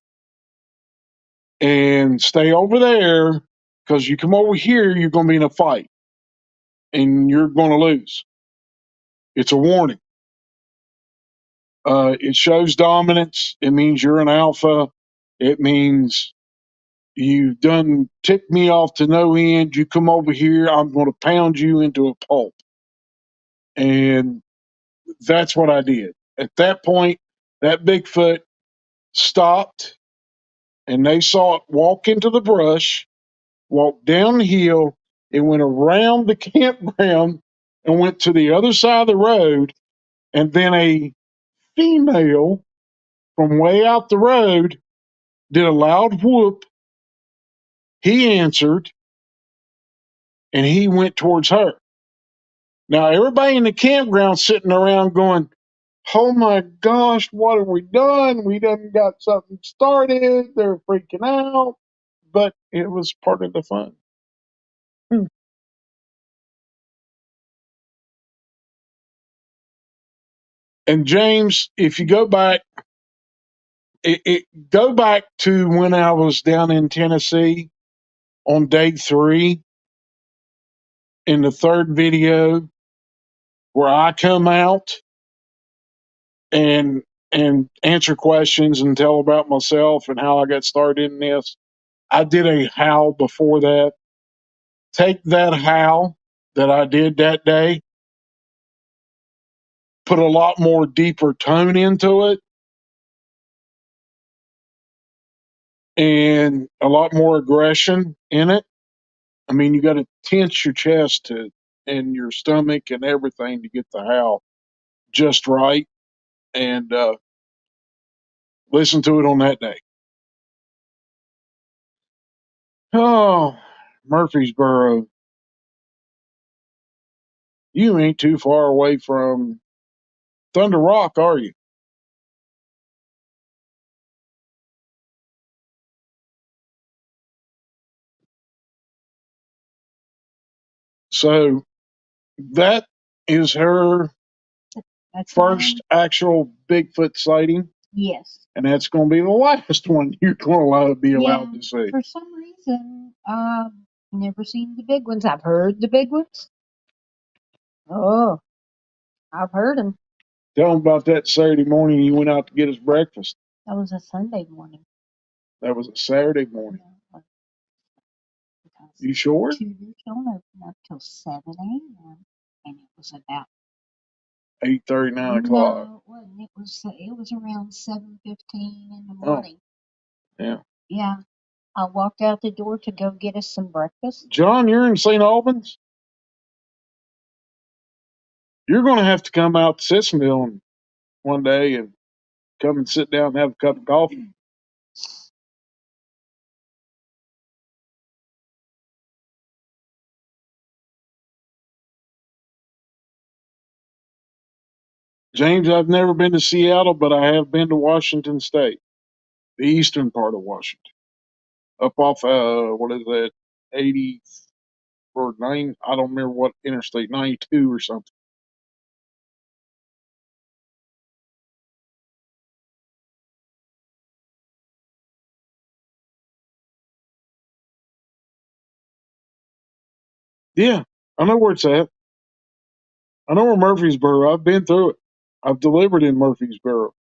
and stay over there because you come over here, you're going to be in a fight and you're going to lose. It's a warning. It shows dominance. It means you're an alpha. It means you've done ticked me off to no end. You come over here, I'm going to pound you into a pulp. And that's what I did. At that point, that Bigfoot stopped and they saw it walk into the brush, walk down the hill. It went around the campground and went to the other side of the road. And then a female from way out the road did a loud whoop. He answered and he went towards her. Now, everybody in the campground sitting around going, oh my gosh, what have we done? We done got something started. They're freaking out. But it was part of the fun. And James, if you go back, go back to when I was down in Tennessee on day 3 in the third video where I come out and answer questions and tell about myself and how I got started in this. I did a howl before that. Take that howl that I did that day, put a lot more deeper tone into it and a lot more aggression in it. I mean, you got to tense your chest and your stomach and everything to get the howl just right. And listen to it on that day. Oh, Murfreesboro. You ain't too far away from Thunder Rock, are you? So that is her That's first actual Bigfoot sighting. Yes. And that's going to be the last one you're going to be allowed to see. For some reason, I've never seen the big ones. I've heard the big ones. Oh, I've heard them. Tell them about that Saturday morning you went out to get us breakfast. That was a Sunday morning. That was a Saturday morning. You sure? Tutors don't open up till 7 a.m. and it was about 8:30, 9 o'clock. no, it wasn't. It was around 7:15 in the Oh, morning. yeah. Yeah, I walked out the door to go get us some breakfast. John, you're in St. Albans? You're going to have to come out to Sissonville one day and come and sit down and have a cup of coffee. James, I've never been to Seattle, but I have been to Washington State, the eastern part of Washington, up off, what is that, 80 or 9? I don't remember what interstate, 92 or something. Yeah, I know where it's at. I know where Murfreesboro. I've been through it. I've delivered in Murfreesboro.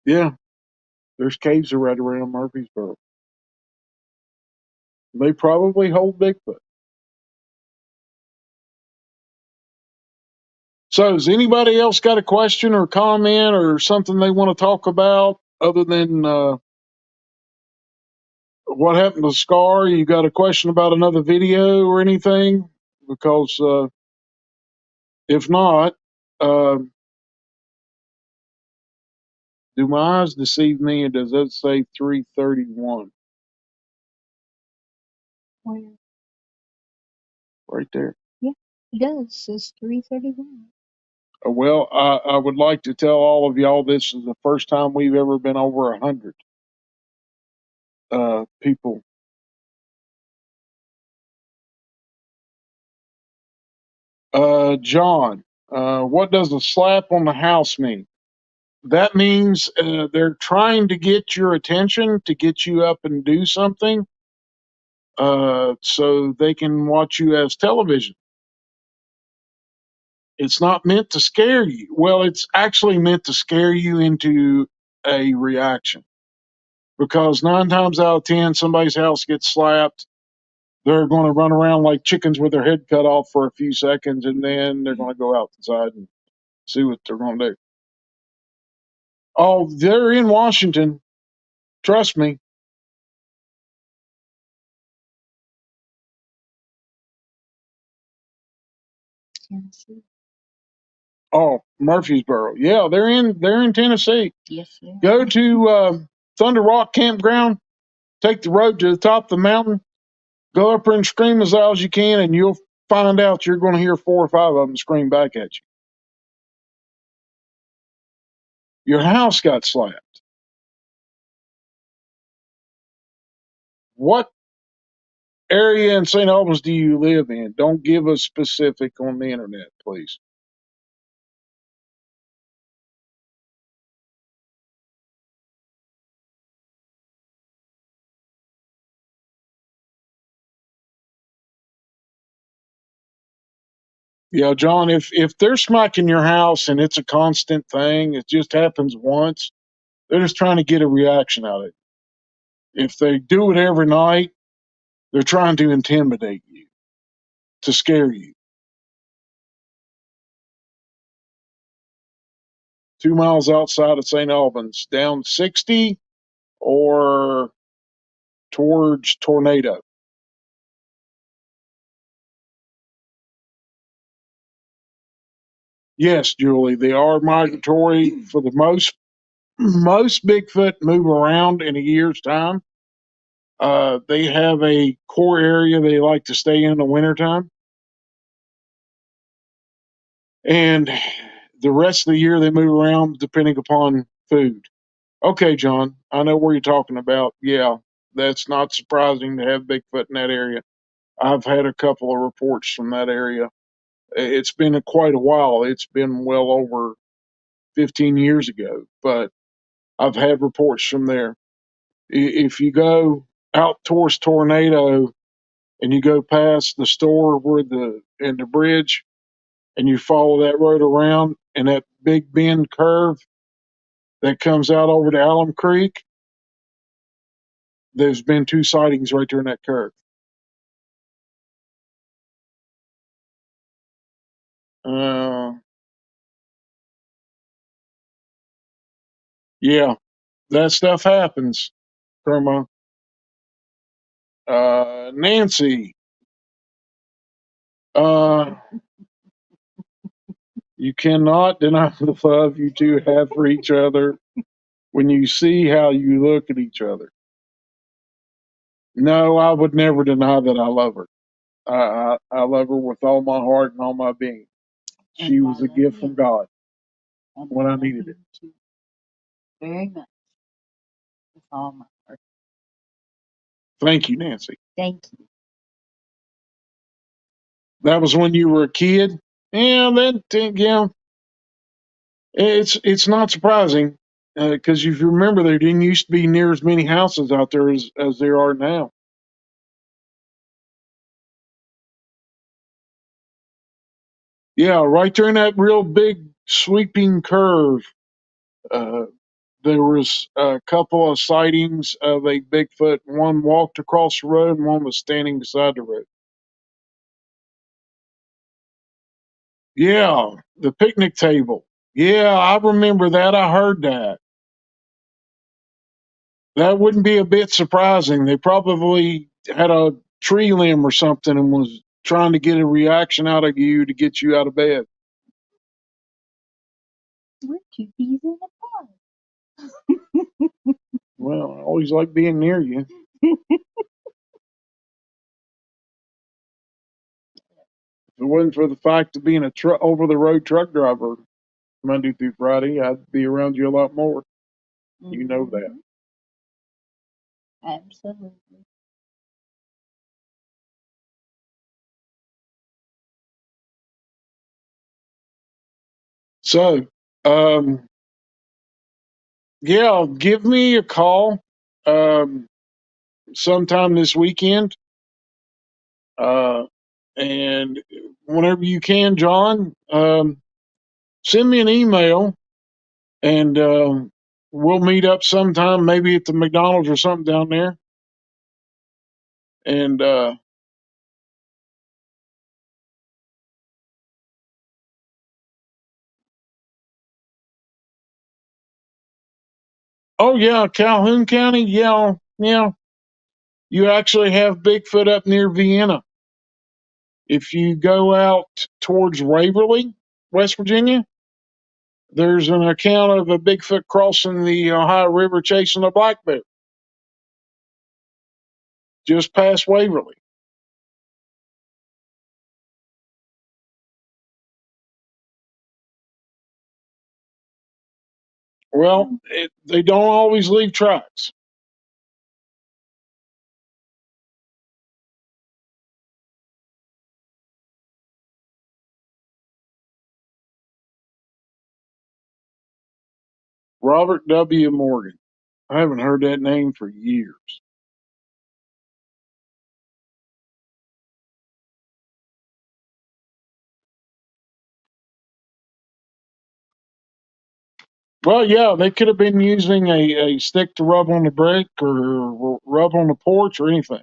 Yeah, there's caves right around Murfreesboro. They probably hold Bigfoot. So, has anybody else got a question or comment or something they want to talk about other than what happened to Scar? You got a question about another video or anything? Because if not, uh, do my eyes deceive me? And does that say 331 Where? right there? Yeah, it does. It says 331. Well, I would like to tell all of y'all this is the first time we've ever been over 100 people. John, what does a slap on the house mean? That means they're trying to get your attention to get you up and do something so they can watch you as television. It's not meant to scare you. Well, it's actually meant to scare you into a reaction because 9 times out of 10, somebody's house gets slapped. They're going to run around like chickens with their head cut off for a few seconds, and then they're going to go outside and see what they're going to do. Oh, they're in Washington. Trust me. Tennessee. Oh, Murfreesboro. Yeah, they're in Tennessee. Yes, sir. Go to Thunder Rock Campground. Take the road to the top of the mountain. Go up there and scream as loud as you can, and you'll find out you're going to hear 4 or 5 of them scream back at you. Your house got slapped. What area in St. Albans do you live in? Don't give us specific on the internet, please. Yeah, John, if they're smacking your house and it's a constant thing, it just happens once, they're just trying to get a reaction out of it. If they do it every night, they're trying to intimidate you, to scare you. 2 miles outside of St. Albans, down 60 or towards Tornado. Yes, Julie, they are migratory for the most. Most Bigfoot move around in a year's time. They have a core area they like to stay in the wintertime. And the rest of the year they move around depending upon food. Okay, John, I know where you're talking about. Yeah, that's not surprising to have Bigfoot in that area. I've had a couple of reports from that area. It's been quite a while. It's been well over 15 years ago, but I've had reports from there. If you go out towards Tornado and you go past the store where the bridge and you follow that road around and that big bend curve that comes out over to Alum Creek, there's been 2 sightings right there in that curve. Uh, yeah, that stuff happens, Irma. Nancy, uh, you cannot deny the love you two have for each other when you see how you look at each other. No, I would never deny that I love her. I love her with all my heart and all my being. She And I was a love gift you. from God And when I I love needed you it. too, very much, with all my heart. Thank you, Nancy. Thank you. That was when you were a kid. Yeah, yeah, it's not surprising because if you remember, there didn't used to be near as many houses out there as there are now. Yeah, right there in that real big sweeping curve, uh, there was a couple of sightings of a Bigfoot. One walked across the road, and one was standing beside the road. Yeah, the picnic table. Yeah, I remember that. I heard that. That wouldn't be a bit surprising. They probably had a tree limb or something and was trying to get a reaction out of you to get you out of bed. We're two peas in Well, I always like being near you. If it wasn't for the fact of being a over the road truck driver Monday through Friday, I'd be around you a lot more. You know that. Absolutely. So, um, yeah, give me a call um, sometime this weekend. Uh, and whenever you can, John, send me an email and we'll meet up sometime, maybe at the McDonald's or something down there. And oh yeah, Calhoun County, yeah, yeah. You actually have Bigfoot up near Vienna. If you go out towards Waverly, West Virginia, there's an account of a Bigfoot crossing the Ohio River chasing a black bear just past Waverly. Well, they don't always leave tracks. Robert W. Morgan. I haven't heard that name for years. Well, yeah, they could have been using a stick to rub on the brake or rub on the porch or anything.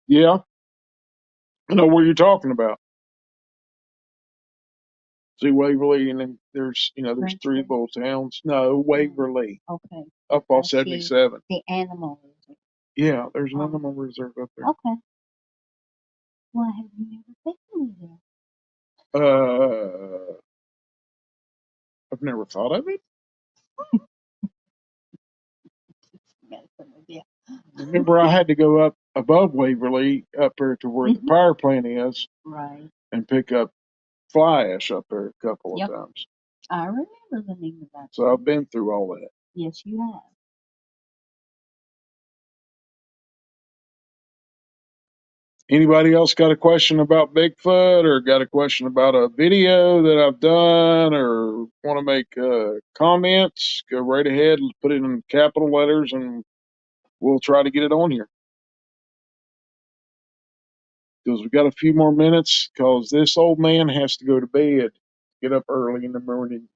Yeah, I know what you're talking about. See Waverly, and then there's three Princeton. little towns. No, Waverly, Okay. up I on see 77. the animal. Yeah, there's an Oh, animal reserve up there. okay. Why have you never taken me there? Uh, I've never thought of it. Messing with you. Remember, I had to go up above Waverly, up there to where the Mhm. power plant is, Right. and pick up fly ash up there a couple of Yep. times. I remember the name of that. So I've been through all that. Yes, you have. Anybody else got a question about Bigfoot or got a question about a video that I've done or want to make comments? Go right ahead and put it in capital letters and we'll try to get it on here. Because we've got a few more minutes because this old man has to go to bed, get up early in the morning.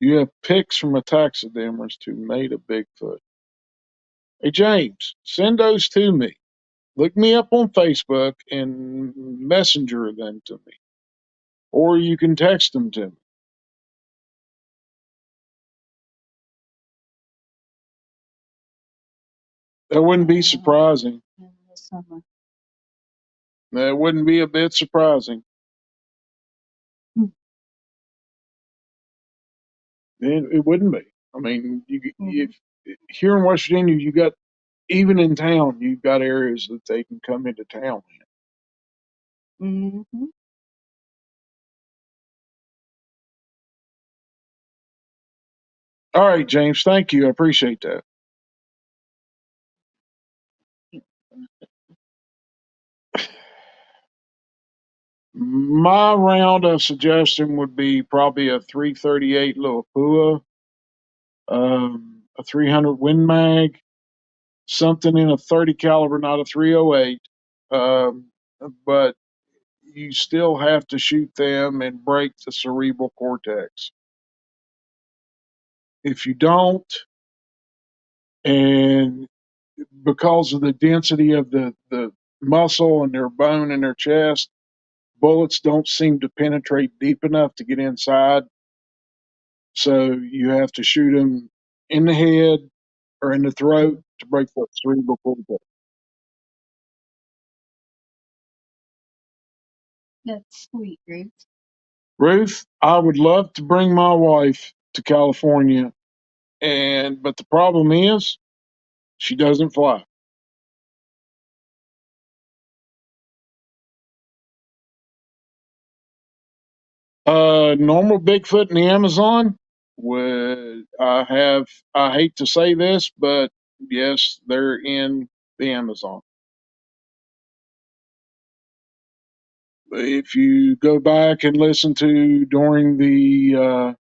You have pics from a taxidermist who made a Bigfoot. Hey, James, send those to me. Look me up on Facebook and messenger them to me. Or you can text them to me. That wouldn't be surprising. In the summer. That wouldn't be a bit surprising. It wouldn't be. I mean, if here in West Virginia, you got even in town, you've got areas that they can come into town in. Mm-hmm. All right, James. Thank you. I appreciate that. My round of suggestion would be probably a 338 Lilipua, a 300 Win Mag, something in a 30 caliber, not a 308. Um, but you still have to shoot them and break the cerebral cortex. If you don't, and because of the density of the muscle and their bone in their chest, bullets don't seem to penetrate deep enough to get inside. So you have to shoot them in the head or in the throat to break that cerebral cortex. That's sweet, Ruth. Ruth, I would love to bring my wife to California, but the problem is she doesn't fly. Normal Bigfoot in the Amazon would I hate to say this, but yes, they're in the Amazon. If you go back and listen to during the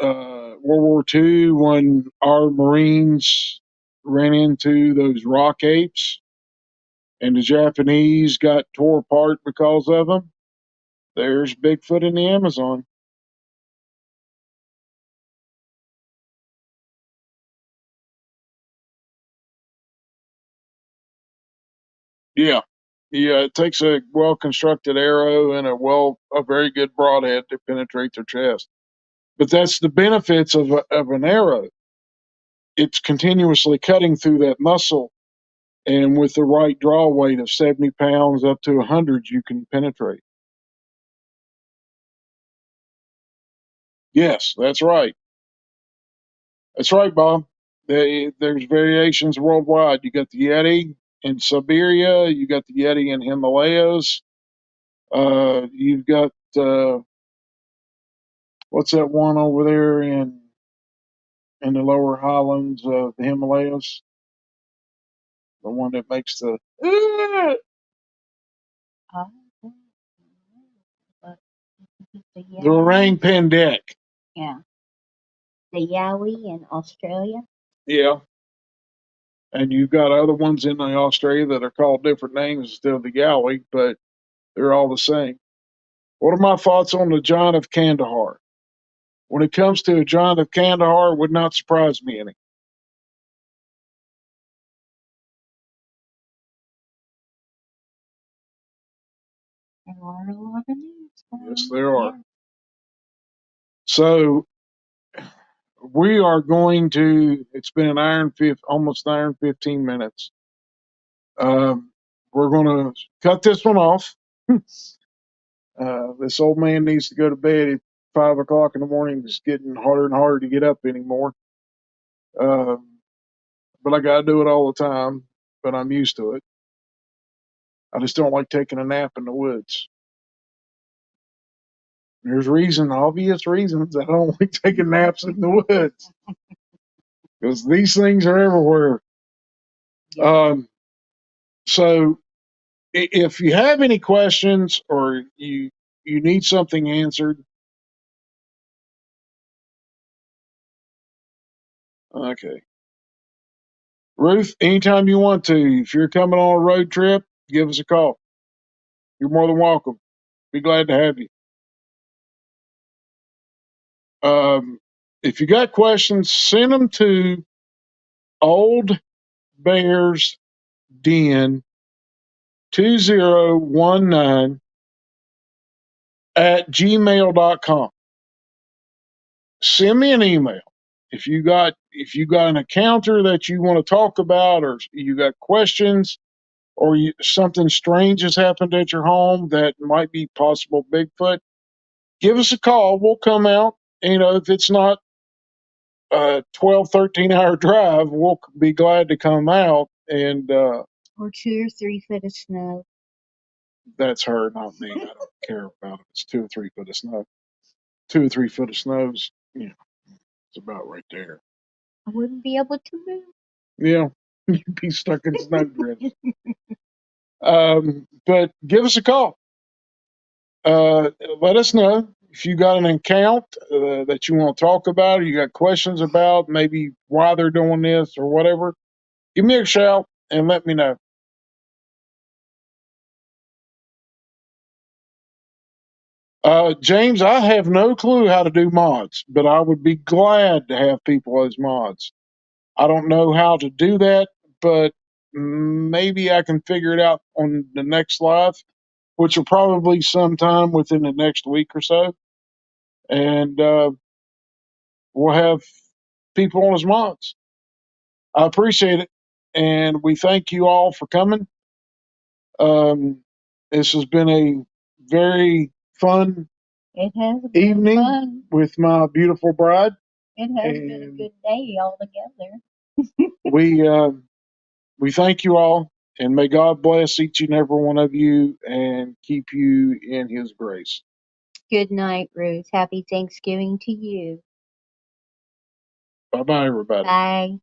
World War II when our Marines ran into those rock apes and the Japanese got tore apart because of them, there's Bigfoot in the Amazon. Yeah. Yeah, it takes a well constructed arrow and a very good broadhead to penetrate their chest. But that's the benefits of an arrow. It's continuously cutting through that muscle, and with the right draw weight of 70 pounds up to 100, you can penetrate. Yes, that's right. That's right, Bob. There's variations worldwide. You got the Yeti in Siberia. You got the Yeti in Himalayas. You've got what's that one over there in the lower highlands of the Himalayas? The one that makes the Oh, but the the orang Yowie, pendek. yeah, the Yowie in Australia. Yeah, and you've got other ones in Australia that are called different names instead of the Yowie, but they're all the same. What are my thoughts on the John of Kandahar? When it comes to a John of Kandahar, it would not surprise me any. There are a lot of news. Yes, there are. So we are going to. It's been almost an hour and 15 minutes. We're going to cut this one off. This old man needs to go to bed at 5 o'clock in the morning. It's getting harder and harder to get up anymore. But I got to do it all the time. But I'm used to it. I just don't like taking a nap in the woods. There's obvious reasons I don't like taking naps in the woods because these things are everywhere. Um, so if you have any questions or you need something answered, okay. Ruth, anytime you want to, if you're coming on a road trip, give us a call. You're more than welcome. Be glad to have you. If you got questions, send them to Old Bears Den 2019 at gmail.com. Send me an email. If you got an encounter that you want to talk about, or you got questions, or something strange has happened at your home that might be possible Bigfoot, give us a call. We'll come out. If it's not a 12, 13-hour drive, we'll be glad to come out. And or 2 or 3 foot of snow. That's her, not me. I don't care about if it's 2 or 3 foot of snow. 2 or 3 foot of snow's, it's about right there. I wouldn't be able to move. Yeah, you'd be stuck in snowdrifts. But give us a call. Let us know if you got an account that you want to talk about, or you got questions about maybe why they're doing this or whatever. Give me a shout and let me know. James, I have no clue how to do mods, but I would be glad to have people as mods. I don't know how to do that, but maybe I can figure it out on the next live, which will probably sometime within the next week or so. And we'll have people on as mods. I appreciate it. And we thank you all for coming. This has been a very fun evening with my beautiful bride. It has been a good day altogether. We thank you all, and may God bless each and every one of you and keep you in his grace. Good night, Ruth. Happy Thanksgiving to you. Bye-bye, everybody. Bye.